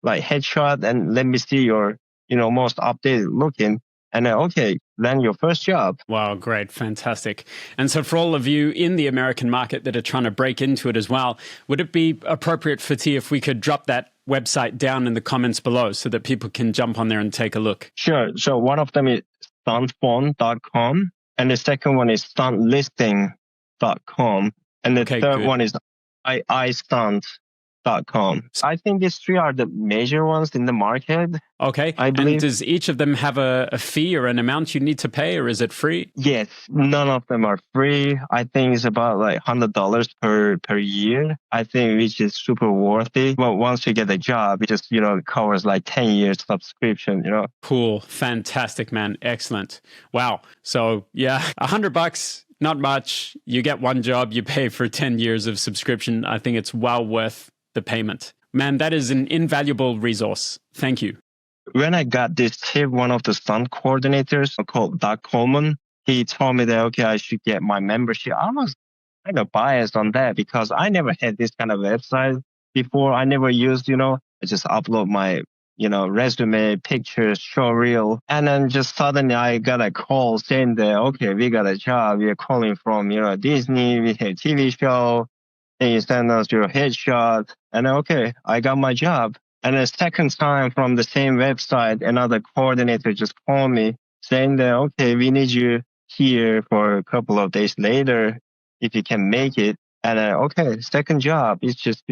Speaker 1: like headshot and let me see your, most updated looking. And then, okay, land your first job.
Speaker 2: Wow, great, fantastic. And so for all of you in the American market that are trying to break into it as well, would it be appropriate, Fatih, if we could drop that website down in the comments below so that people can jump on there and take a look?
Speaker 1: Sure. So one of them is stuntphone.com, and the second one is stuntlisting.com, and the third one is istunt.com. I think these three are the major ones in the market.
Speaker 2: Okay.
Speaker 1: I believe.
Speaker 2: And does each of them have a fee or an amount you need to pay, or is it free?
Speaker 1: Yes, none of them are free. I think it's about like $100 per year. I think which is super worth it. But once you get a job, it just, covers like 10 years subscription,
Speaker 2: Cool. Fantastic, man. Excellent. Wow. So yeah, $100. Not much. You get one job, you pay for 10 years of subscription. I think it's well worth the payment. Man, that is an invaluable resource. Thank you.
Speaker 1: When I got this tip, one of the stunt coordinators called Doug Coleman, he told me that, okay, I should get my membership. I was kind of biased on that because I never had this kind of website before. I never used, I just upload my, resume, pictures, show reel. And then just suddenly I got a call saying that, okay, we got a job. We're calling from, Disney. We have TV show. And you send us your headshot. And okay, I got my job. And the second time from the same website, another coordinator just called me saying that, okay, we need you here for a couple of days later if you can make it. And okay, second job. It's just,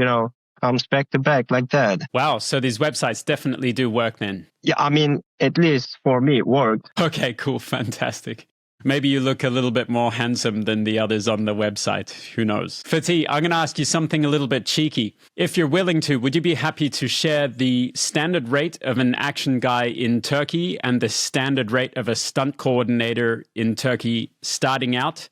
Speaker 1: comes back to back like that.
Speaker 2: Wow. So these websites definitely do work then.
Speaker 1: Yeah, I mean, at least for me, it worked.
Speaker 2: Okay, cool. Fantastic. Maybe you look a little bit more handsome than the others on the website. Who knows? Fatih, I'm going to ask you something a little bit cheeky. If you're willing to, would you be happy to share the standard rate of an action guy in Turkey and the standard rate of a stunt coordinator in Turkey starting out?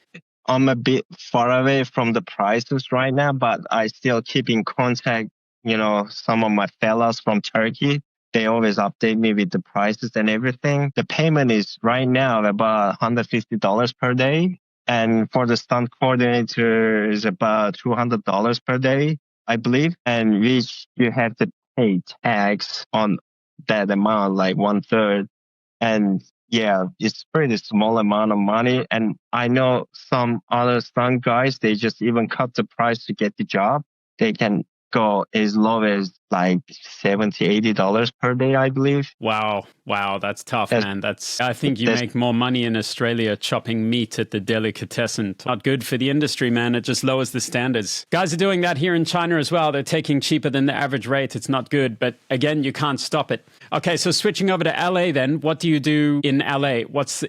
Speaker 1: I'm a bit far away from the prices right now, but I still keep in contact, some of my fellows from Turkey. They always update me with the prices and everything. The payment is right now about $150 per day. And for the stunt coordinator is about $200 per day, I believe. And which you have to pay tax on that amount, like 1/3. And yeah, it's pretty small amount of money. And I know some other stunt guys, they just even cut the price to get the job. They can go as low as like $70, $80 per day, I believe.
Speaker 2: Wow, that's tough,
Speaker 1: That's,
Speaker 2: man. I think you
Speaker 1: that's
Speaker 2: make more money in Australia chopping meat at the delicatessen. Not good for the industry, man. It just lowers the standards. Guys are doing that here in China as well. They're taking cheaper than the average rate. It's not good, but again, you can't stop it. Okay, so switching over to LA then, what do you do in LA?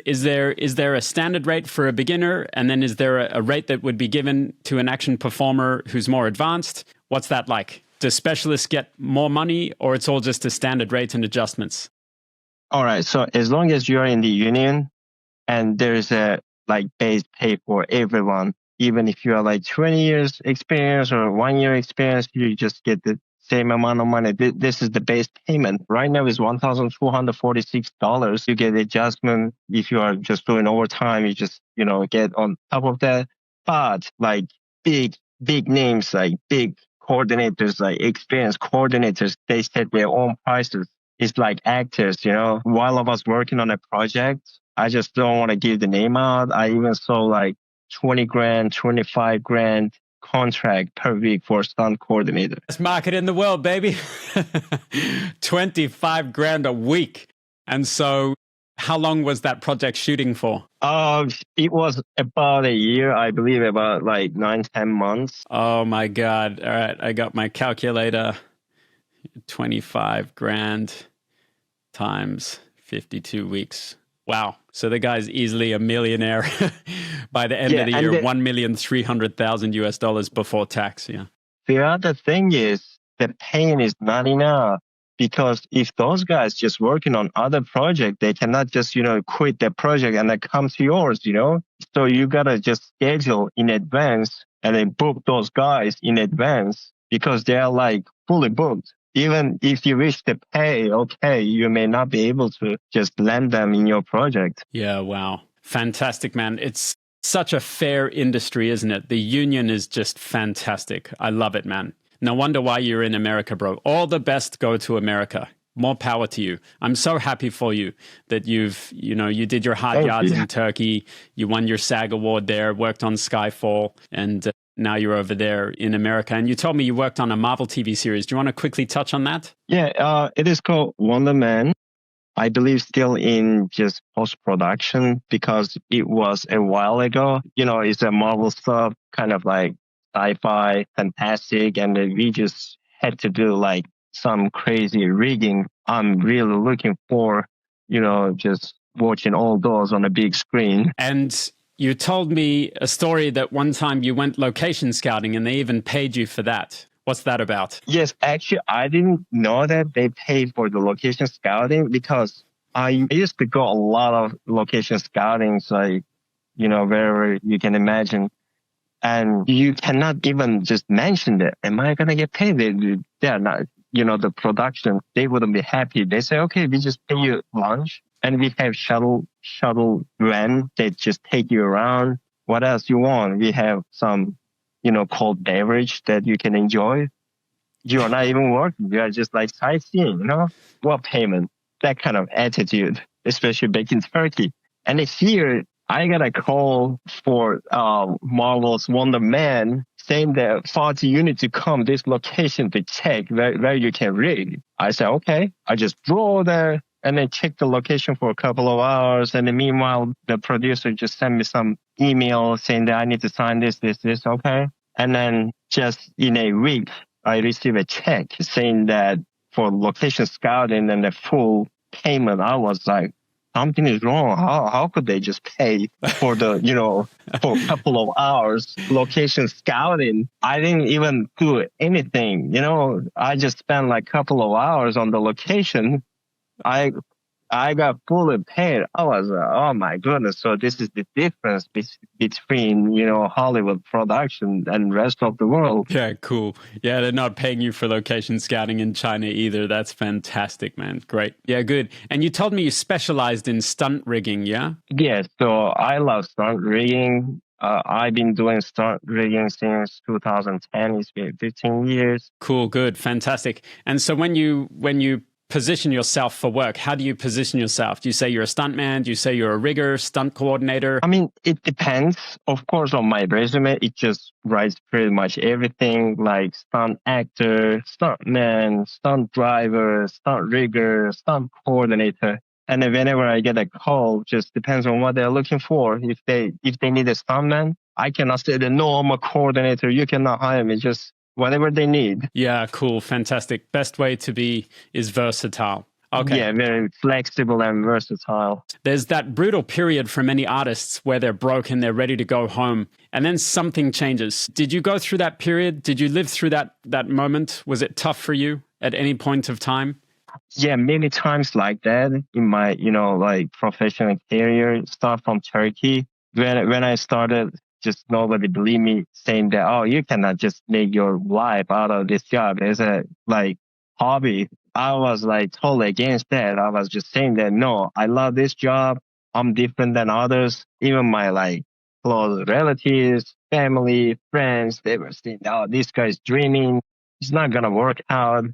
Speaker 2: Is there a standard rate for a beginner, and then is there a rate that would be given to an action performer who's more advanced? What's that like? Do specialists get more money, or it's all just a standard rate and adjustments?
Speaker 1: all right. So as long as you're in the union and there's a like base pay for everyone, even if you are like 20 years experience or 1 year experience, you just get the same amount of money. This is the base payment. Right now is $1,246. You get adjustment if you are just doing overtime. You just, get on top of that. But like big names, like big coordinators, like experienced coordinators, they set their own prices. It's like actors, while I was working on a project, I just don't want to give the name out. I even saw like 20 grand, 25 grand contract per week for stunt coordinator.
Speaker 2: Best market in the world, baby. 25 grand a week. And so how long was that project shooting for?
Speaker 1: It was about a year, I believe, about like 9-10 months.
Speaker 2: Oh my God. All right. I got my calculator. 25 grand times 52 weeks. Wow. So the guy's easily a millionaire by the end of the year, $1,300,000 US before tax. Yeah.
Speaker 1: The other thing is the pain is not enough, because if those guys just working on other project, they cannot just, quit the project and then come to yours, So you got to just schedule in advance and then book those guys in advance, because they are like fully booked. Even if you wish to pay, okay, you may not be able to just land them in your project.
Speaker 2: Yeah, wow. Fantastic, man. It's such a fair industry, isn't it? The union is just fantastic. I love it, man. No wonder why you're in America, bro. All the best go to America. More power to you. I'm so happy for you that you did your hard yards in Turkey. You won your SAG award there, worked on Skyfall, and now you're over there in America. And you told me you worked on a Marvel TV series. Do you want to quickly touch on that?
Speaker 1: Yeah, it is called Wonder Man. I believe still in just post-production, because it was a while ago. It's a Marvel stuff, kind of like sci-fi, fantastic, and we just had to do like some crazy rigging. I'm really looking for, just watching all those on a big screen.
Speaker 2: And you told me a story that one time you went location scouting and they even paid you for that. What's that about?
Speaker 1: Yes, actually, I didn't know that they paid for the location scouting, because I used to go a lot of location scoutings, like, wherever you can imagine. And you cannot even just mention that. Am I going to get paid? They're not, the production, they wouldn't be happy. They say, okay, we just pay you lunch. And we have shuttle van that just take you around. What else you want? We have some, cold beverage that you can enjoy. You are not even working. You are just like sightseeing, What payment? That kind of attitude, especially back in Turkey. And here, I got a call for Marvel's Wonder Man saying that Fatih, you need to come this location to check where you can rig. I said, okay. I just drove there and then checked the location for a couple of hours. And then meanwhile, the producer just sent me some email saying that I need to sign this. Okay. And then just in a week, I received a check saying that for location scouting and the full payment. I was like, something is wrong. How could they just pay for the, for a couple of hours location scouting? I didn't even do anything, I just spent like a couple of hours on the location. I got fully paid. I was like, oh my goodness. So this is the difference between, Hollywood production and rest of the world.
Speaker 2: Yeah, cool. Yeah, they're not paying you for location scouting in China either. That's fantastic, man. Great. Yeah, good. And you told me you specialized in stunt rigging, yeah?
Speaker 1: Yes. So I love stunt rigging. I've been doing stunt rigging since 2010. It's been 15 years.
Speaker 2: Cool, good, fantastic. And so when you position yourself for work? How do you position yourself? Do you say you're a stuntman? Do you say you're a rigger, stunt coordinator?
Speaker 1: I mean, it depends. Of course, on my resume, it just writes pretty much everything like stunt actor, stuntman, stunt driver, stunt rigger, stunt coordinator. And then whenever I get a call, just depends on what they're looking for. If they need a stuntman, I cannot say that, no, I'm a coordinator. You cannot hire me. Just whatever they need.
Speaker 2: Yeah, cool. Fantastic. Best way to be is versatile. Okay.
Speaker 1: Yeah, very flexible and versatile.
Speaker 2: There's that brutal period for many artists where they're broke and they're ready to go home, and then something changes. Did you go through that period? Did you live through that moment? Was it tough for you at any point of time?
Speaker 1: Yeah, many times like that in my, like professional career. Start from Turkey. When I started, just nobody believed me, saying that, oh, you cannot just make your life out of this job as a like hobby. I was like totally against that. I was just saying that, no, I love this job. I'm different than others. Even my like close relatives, family, friends, they were saying, oh, this guy's dreaming. It's not going to work out.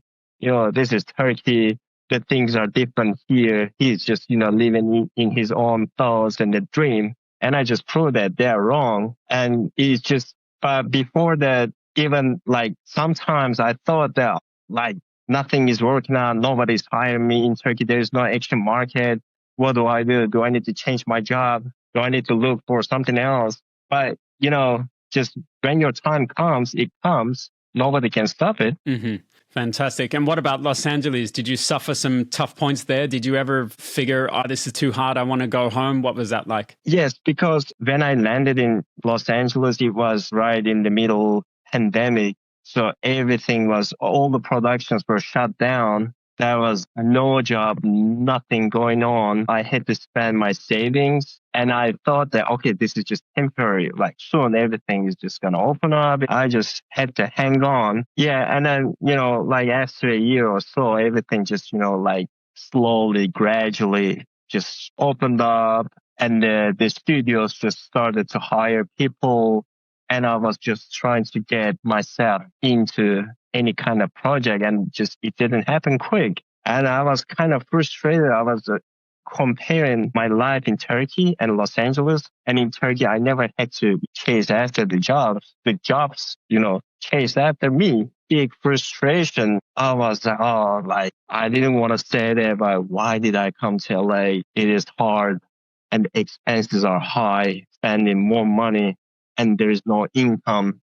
Speaker 1: This is Turkey. The things are different here. He's just, living in his own thoughts and the dream. And I just proved that they're wrong. And it's just, but before that, even like sometimes I thought that like nothing is working out. Nobody's hiring me in Turkey. There is no action market. What do I do? Do I need to change my job? Do I need to look for something else? But, just when your time comes, it comes. Nobody can stop it.
Speaker 2: Mm-hmm. Fantastic. And what about Los Angeles? Did you suffer some tough points there? Did you ever figure, oh, this is too hard, I want to go home? What was that like?
Speaker 1: Yes, because when I landed in Los Angeles, it was right in the middle pandemic. So all the productions were shut down. There was no job, nothing going on. I had to spend my savings. And I thought that, okay, this is just temporary. Like soon everything is just going to open up. I just had to hang on. Yeah. And then, like after a year or so, everything just, like slowly, gradually just opened up. And the studios just started to hire people. And I was just trying to get myself into any kind of project, and just it didn't happen quick. And I was kind of frustrated. I was comparing my life in Turkey and Los Angeles. And in Turkey, I never had to chase after the jobs. The jobs, chased after me. Big frustration. I was like, I didn't want to stay there, but why did I come to LA? It is hard and the expenses are high, spending more money, and there is no income.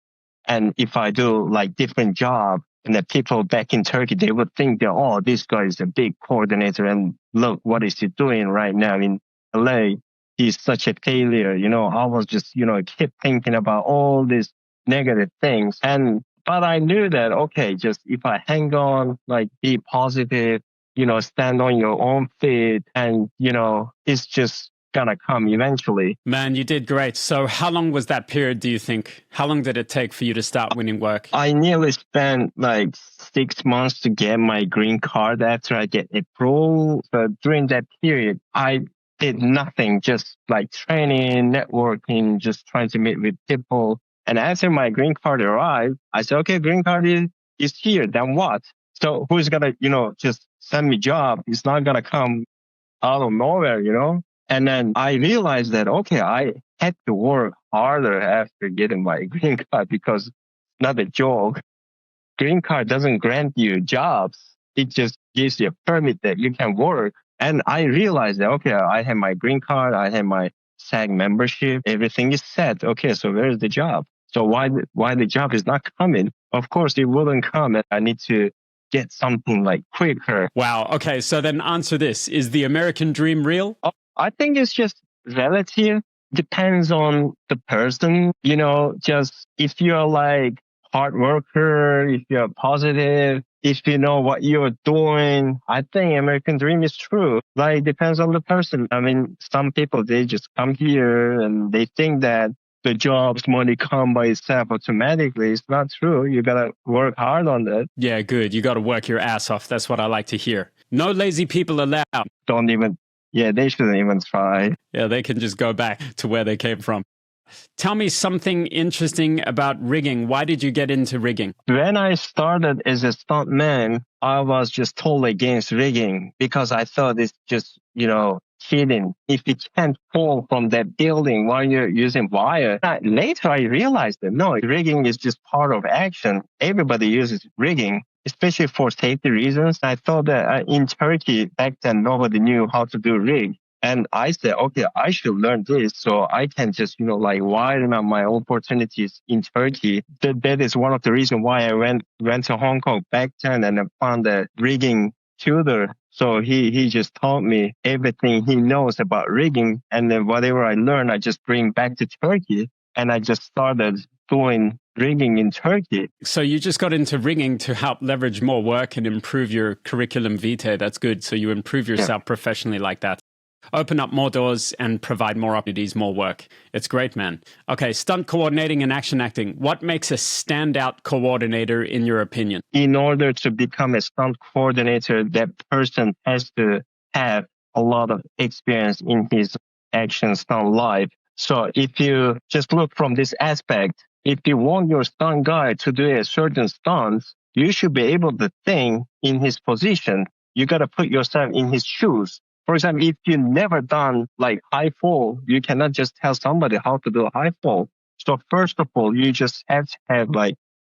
Speaker 1: And if I do like different job, and the people back in Turkey, they would think that, oh, this guy is a big coordinator, and look, what is he doing right now in LA? He's such a failure. I was just, keep thinking about all these negative things. But I knew that, okay, just if I hang on, like be positive, stand on your own feet, and, it's just gonna come eventually.
Speaker 2: Man, you did great. So how long was that period, do you think? How long did it take for you to start winning work?
Speaker 1: I nearly spent like 6 months to get my green card after I get approval. So during that period, I did nothing, just like training, networking, just trying to meet with people. And after my green card arrived, I said, okay, green card is here. Then what? So who's gonna, just send me job? It's not gonna come out of nowhere, And then I realized that, okay, I had to work harder after getting my green card, because it's not a joke. Green card doesn't grant you jobs. It just gives you a permit that you can work. And I realized that, okay, I have my green card. I have my SAG membership. Everything is set. Okay, so where's the job? So why the job is not coming? Of course, it wouldn't come. And I need to get something like quicker.
Speaker 2: Wow. Okay. So then answer this. Is the American dream real?
Speaker 1: I think it's just relative. Depends on the person, just if you're like hard worker, if you're positive, if you know what you're doing, I think American dream is true. Like, depends on the person. I mean, some people, they just come here and they think that the jobs, money come by itself automatically. It's not true. You got to work hard on that.
Speaker 2: Yeah, good. You got to work your ass off. That's what I like to hear. No lazy people allowed.
Speaker 1: They shouldn't even try.
Speaker 2: Yeah, they can just go back to where they came from. Tell me something interesting about rigging. Why did you get into rigging?
Speaker 1: When I started as a stuntman, I was just totally against rigging because I thought it's just, cheating. If you can't fall from that building while you're using wire. Later, I realized that no, rigging is just part of action. Everybody uses rigging, especially for safety reasons. I thought that in Turkey back then, nobody knew how to do rig. And I said, okay, I should learn this so I can just, widen up my opportunities in Turkey. That is one of the reasons why I went to Hong Kong back then and I found a rigging tutor. So he just taught me everything he knows about rigging. And then whatever I learned, I just bring back to Turkey. And I just started doing rigging in Turkey.
Speaker 2: So you just got into rigging to help leverage more work and improve your curriculum vitae. That's good. So you improve yourself professionally like that. Open up more doors and provide more opportunities, more work. It's great, man. Okay, stunt coordinating and action acting. What makes a standout coordinator in your opinion?
Speaker 1: In order to become a stunt coordinator, that person has to have a lot of experience in his action stunt life. So if you just look from this aspect, if you want your stunt guy to do a certain stunt, you should be able to think in his position. You got to put yourself in his shoes. For example, if you've never done like high fall, you cannot just tell somebody how to do a high fall. So first of all, you just have to have like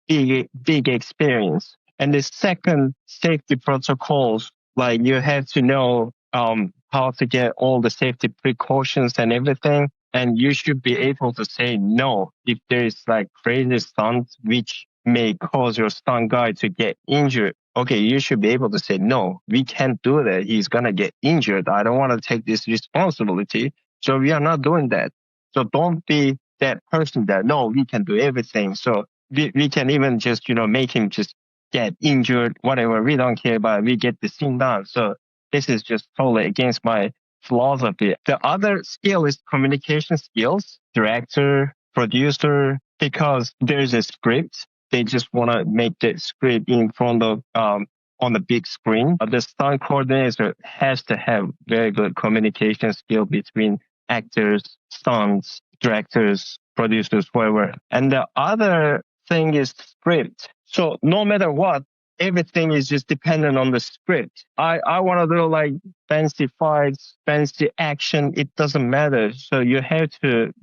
Speaker 1: big experience. And the second, safety protocols, like you have to know how to get all the safety precautions and everything. And you should be able to say no if there is like crazy stunts which may cause your stunt guy to get injured. Okay, you should be able to say, no, we can't do that. He's going to get injured. I don't want to take this responsibility. So we are not doing that. So don't be that person that, no, we can do everything. So we can even just, make him just get injured, whatever. We don't care about it. We get the scene done. So this is just totally against my philosophy. The other skill is communication skills, director, producer, because there's a script. They just want to make the script in front of, on the big screen. The stunt coordinator has to have very good communication skill between actors, stunts, directors, producers, whoever. And the other thing is script. So no matter what, everything is just dependent on the script. I want to do like fancy fights, fancy action. It doesn't matter. So you have to,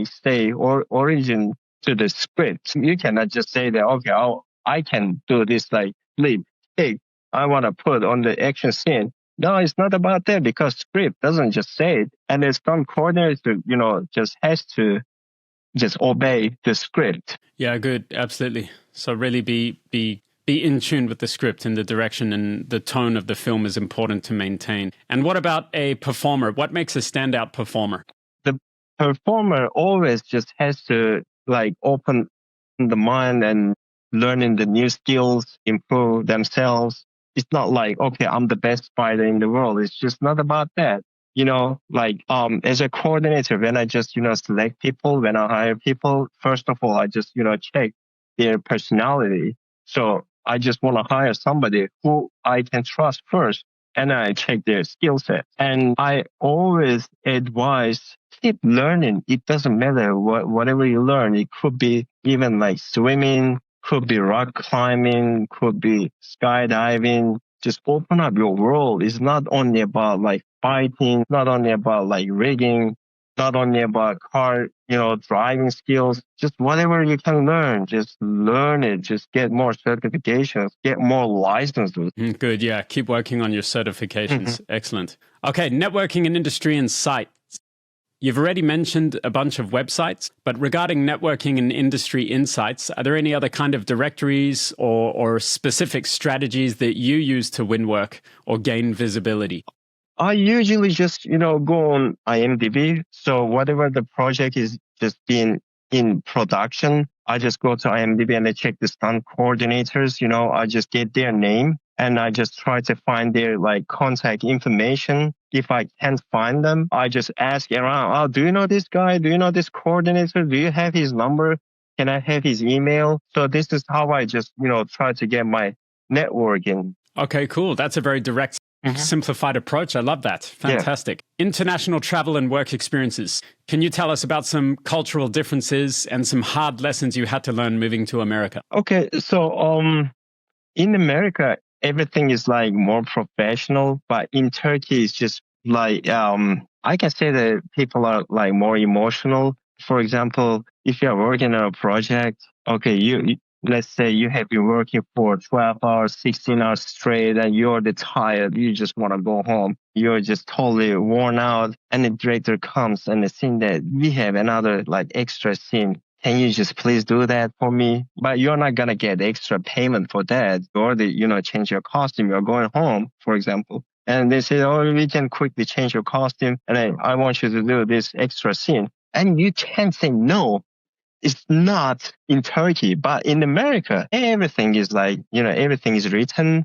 Speaker 1: stay origin to the script. You cannot just say that, okay, I can do this like flip, hey, I want to put on the action scene. No, it's not about that because script doesn't just say it. And the stunt coordinator, just has to just obey the script.
Speaker 2: Yeah, good. Absolutely. So really be in tune with the script and the direction and the tone of the film is important to maintain. And what about a performer? What makes a standout performer?
Speaker 1: The performer always just has to like open the mind and learning the new skills, improve themselves. It's not like, okay, I'm the best fighter in the world. It's just not about that. As a coordinator, when I just, select people, when I hire people, first of all, I just, check their personality. So I just want to hire somebody who I can trust first. And I check their skill set. And I always advise keep learning. It doesn't matter whatever you learn. It could be even like swimming, could be rock climbing, could be skydiving. Just open up your world. It's not only about like fighting, not only about like rigging, not only about car, driving skills, just whatever you can learn, just learn it, just get more certifications, get more licenses.
Speaker 2: Good. Yeah. Keep working on your certifications. Excellent. Okay. Networking and industry insights. You've already mentioned a bunch of websites, but regarding networking and industry insights, are there any other kind of directories or specific strategies that you use to win work or gain visibility?
Speaker 1: I usually just, go on IMDb. So whatever the project is just being in production, I just go to IMDb and I check the stunt coordinators. I just get their name and I just try to find their like contact information. If I can't find them, I just ask around, oh, do you know this guy? Do you know this coordinator? Do you have his number? Can I have his email? So this is how I just, try to get my networking.
Speaker 2: Okay, cool. That's a very direct simplified approach. I love that.
Speaker 1: Yeah.
Speaker 2: Fantastic. International travel and work experiences. Can you tell us about some cultural differences and some hard lessons you had to learn moving to America?
Speaker 1: Okay, so in America, everything is like more professional, but in Turkey, it's just like I can say that people are like more emotional. For example, if you're working on a project, okay, let's say you have been working for 12 hours, 16 hours straight, and you're tired, you just want to go home. You're just totally worn out, and the director comes and the scene that we have another like extra scene. Can you just please do that for me? But you're not going to get extra payment for that. Or change your costume. You're going home, for example. And they say, oh, we can quickly change your costume. And I want you to do this extra scene. And you can't say no. It's not in Turkey, but in America, everything is like, everything is written.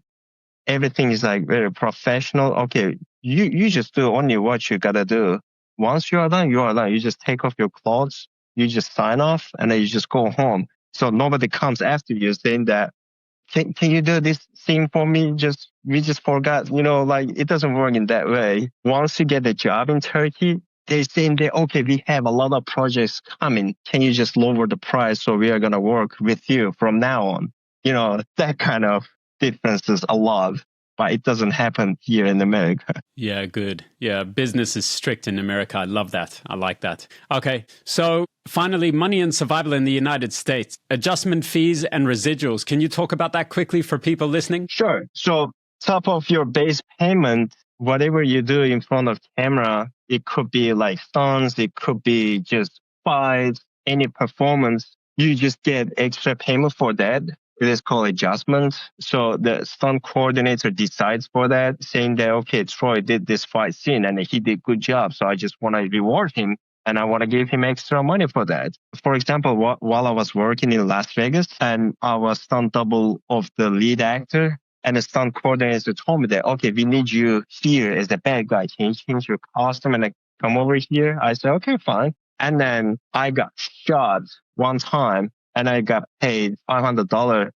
Speaker 1: Everything is like very professional. Okay, you just do only what you gotta do. Once you are done, you are done. You just take off your clothes, you just sign off, and then you just go home. So nobody comes after you saying that, can you do this thing for me? We just forgot, like it doesn't work in that way. Once you get a job in Turkey, they saying that, okay, we have a lot of projects coming. Can you just lower the price so we are going to work with you from now on? That kind of differences a lot, but it doesn't happen here in America.
Speaker 2: Yeah, good. Yeah, business is strict in America. I love that. I like that. Okay, so finally, money and survival in the United States. Adjustment fees and residuals. Can you talk about that quickly for people listening?
Speaker 1: Sure. So top of your base payment, whatever you do in front of camera, it could be like stunts, it could be just fights, any performance, you just get extra payment for that. It is called adjustment. So the stunt coordinator decides for that, saying that, okay, Troy did this fight scene and he did good job. So I just want to reward him and I want to give him extra money for that. For example, while I was working in Las Vegas and I was stunt double of the lead actor, and the stunt coordinator told me that, okay, we need you here as the bad guy. Can you change your costume and come over here? I said, okay, fine. And then I got shot one time and I got paid $500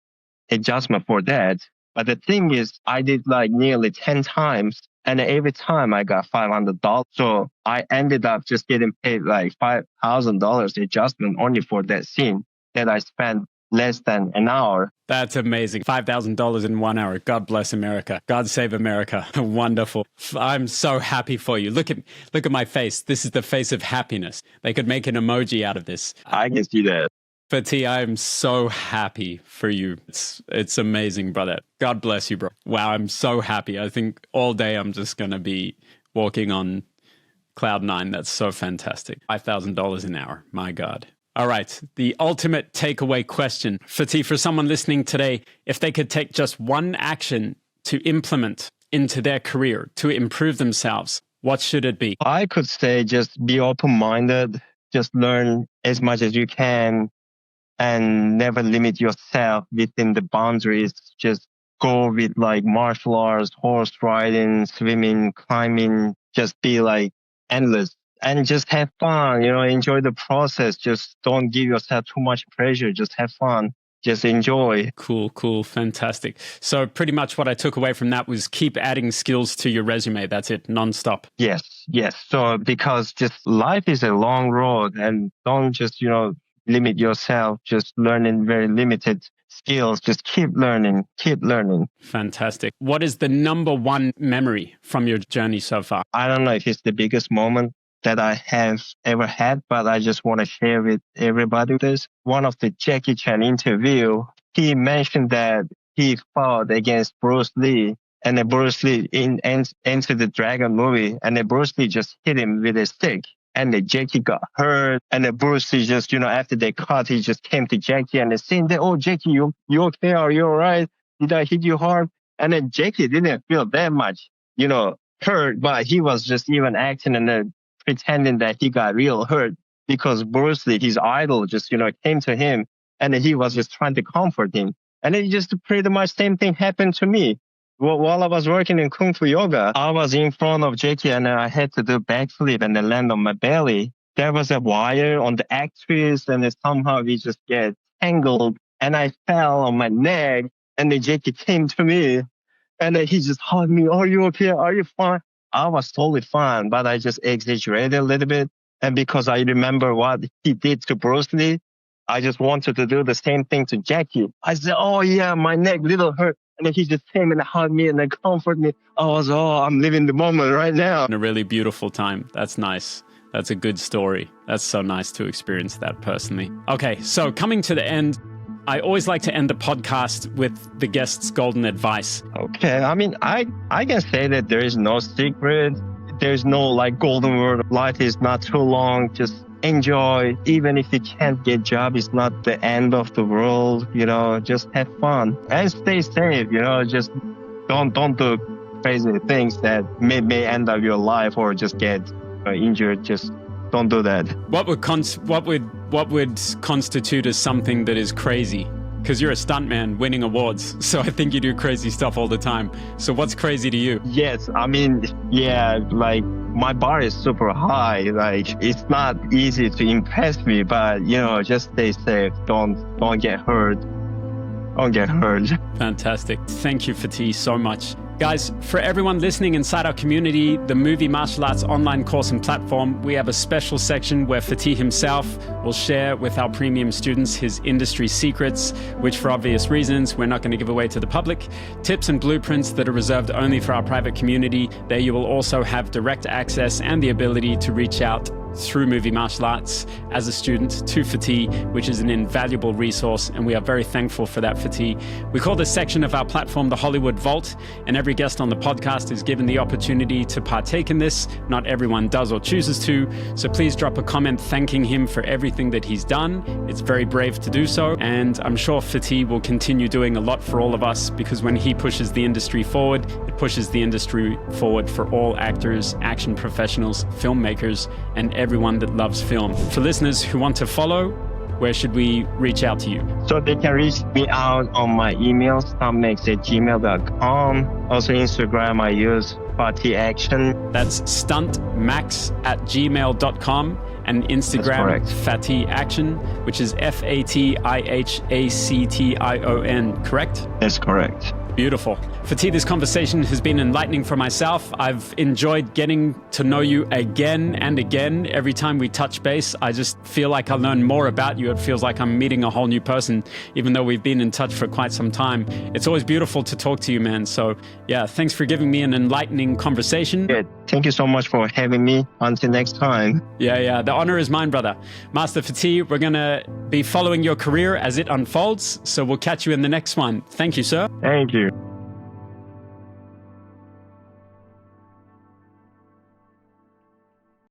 Speaker 1: adjustment for that. But the thing is, I did like nearly 10 times and every time I got $500. So I ended up just getting paid like $5,000 adjustment only for that scene that I spent less than an hour.
Speaker 2: That's amazing. $5,000 in 1 hour. God bless America. God save America. Wonderful. I'm so happy for you. Look at my face. This is the face of happiness. They could make an emoji out of this.
Speaker 1: I can see that.
Speaker 2: Fatih, I'm so happy for you. It's amazing, brother. God bless you, bro. Wow, I'm so happy. I think all day I'm just going to be walking on cloud nine. That's so fantastic. $5,000 an hour. My God. All right, the ultimate takeaway question. Fatih, for someone listening today, if they could take just one action to implement into their career to improve themselves, what should it be?
Speaker 1: I could say just be open-minded, just learn as much as you can and never limit yourself within the boundaries. Just go with like martial arts, horse riding, swimming, climbing, just be like endless. And just have fun, enjoy the process. Just don't give yourself too much pressure. Just have fun. Just enjoy.
Speaker 2: Cool. Fantastic. So pretty much what I took away from that was keep adding skills to your resume. That's it, nonstop.
Speaker 1: Yes. So because just life is a long road and don't just, limit yourself, just learning very limited skills. Just keep learning.
Speaker 2: Fantastic. What is the number one memory from your journey so far?
Speaker 1: I don't know if it's the biggest moment that I have ever had, but I just want to share with everybody this. One of the Jackie Chan interview, he mentioned that he fought against Bruce Lee, and then Bruce Lee into the Dragon movie, and then Bruce Lee just hit him with a stick, and then Jackie got hurt, and then Bruce Lee just, after they cut, he just came to Jackie and saying that, oh, Jackie, you okay? Are you all right? Did I hit you hard? And then Jackie didn't feel that much, hurt, but he was just even acting and then pretending that he got real hurt because Bruce Lee, his idol, just, came to him and he was just trying to comfort him. And it just pretty much same thing happened to me. While I was working in Kung Fu Yoga, I was in front of Jackie and I had to do backflip and then land on my belly. There was a wire on the actress and then somehow we just get tangled and I fell on my neck and then Jackie came to me And then he just hugged me. Are you okay? Are you fine? I was totally fine, but I just exaggerated a little bit. And because I remember what he did to Bruce Lee, I just wanted to do the same thing to Jackie. I said, oh yeah, my neck little hurt. And then he just came and hugged me and then comforted me. I'm living the moment right now.
Speaker 2: A really beautiful time. That's nice. That's a good story. That's so nice to experience that personally. Okay, so coming to the end, I always like to end the podcast with the guest's golden advice.
Speaker 1: Okay, I mean, I can say that there is no secret. There's no like golden word. Life is not too long. Just enjoy. Even if you can't get a job, it's not the end of the world. Just have fun and stay safe. Just don't do crazy things that may end up your life or just get injured. Just don't do that.
Speaker 2: What would constitute as something that is crazy? Because you're a stuntman winning awards, so I think you do crazy stuff all the time. So what's crazy to you?
Speaker 1: Yes, I mean, yeah, like my bar is super high. Like it's not easy to impress me, but just stay safe. Don't get hurt. Don't get hurt.
Speaker 2: Fantastic. Thank you, Fatih, so much. Guys, for everyone listening inside our community, the Movie Martial Arts online course and platform, we have a special section where Fatih himself will share with our premium students his industry secrets, which for obvious reasons, we're not going to give away to the public, tips and blueprints that are reserved only for our private community. There you will also have direct access and the ability to reach out through Movie Martial Arts as a student to Fatih, which is an invaluable resource, and we are very thankful for that, Fatih. We call this section of our platform the Hollywood Vault, and every guest on the podcast is given the opportunity to partake in this. Not everyone does or chooses to, so please drop a comment thanking him for everything that he's done. It's very brave to do so, and I'm sure Fatih will continue doing a lot for all of us, because when he pushes the industry forward, it pushes the industry forward for all actors, action professionals, filmmakers, and everyone that loves film. For listeners who want to follow, where should we reach out to you?
Speaker 1: So they can reach me out on my email, stuntmax@gmail.com. Also Instagram, I use Fatih Action.
Speaker 2: That's stuntmax@gmail.com, and Instagram, Fatih Action, which is FATIHACTION, correct?
Speaker 1: That's correct.
Speaker 2: Beautiful. Fatih, this conversation has been enlightening for myself. I've enjoyed getting to know you again and again. Every time we touch base, I just feel like I learn more about you. It feels like I'm meeting a whole new person, even though we've been in touch for quite some time. It's always beautiful to talk to you, man. So yeah, thanks for giving me an enlightening conversation.
Speaker 1: Yeah, thank you so much for having me. Until next time.
Speaker 2: Yeah. The honor is mine, brother. Master Fatih, we're going to be following your career as it unfolds. So we'll catch you in the next one. Thank you, sir.
Speaker 1: Thank you.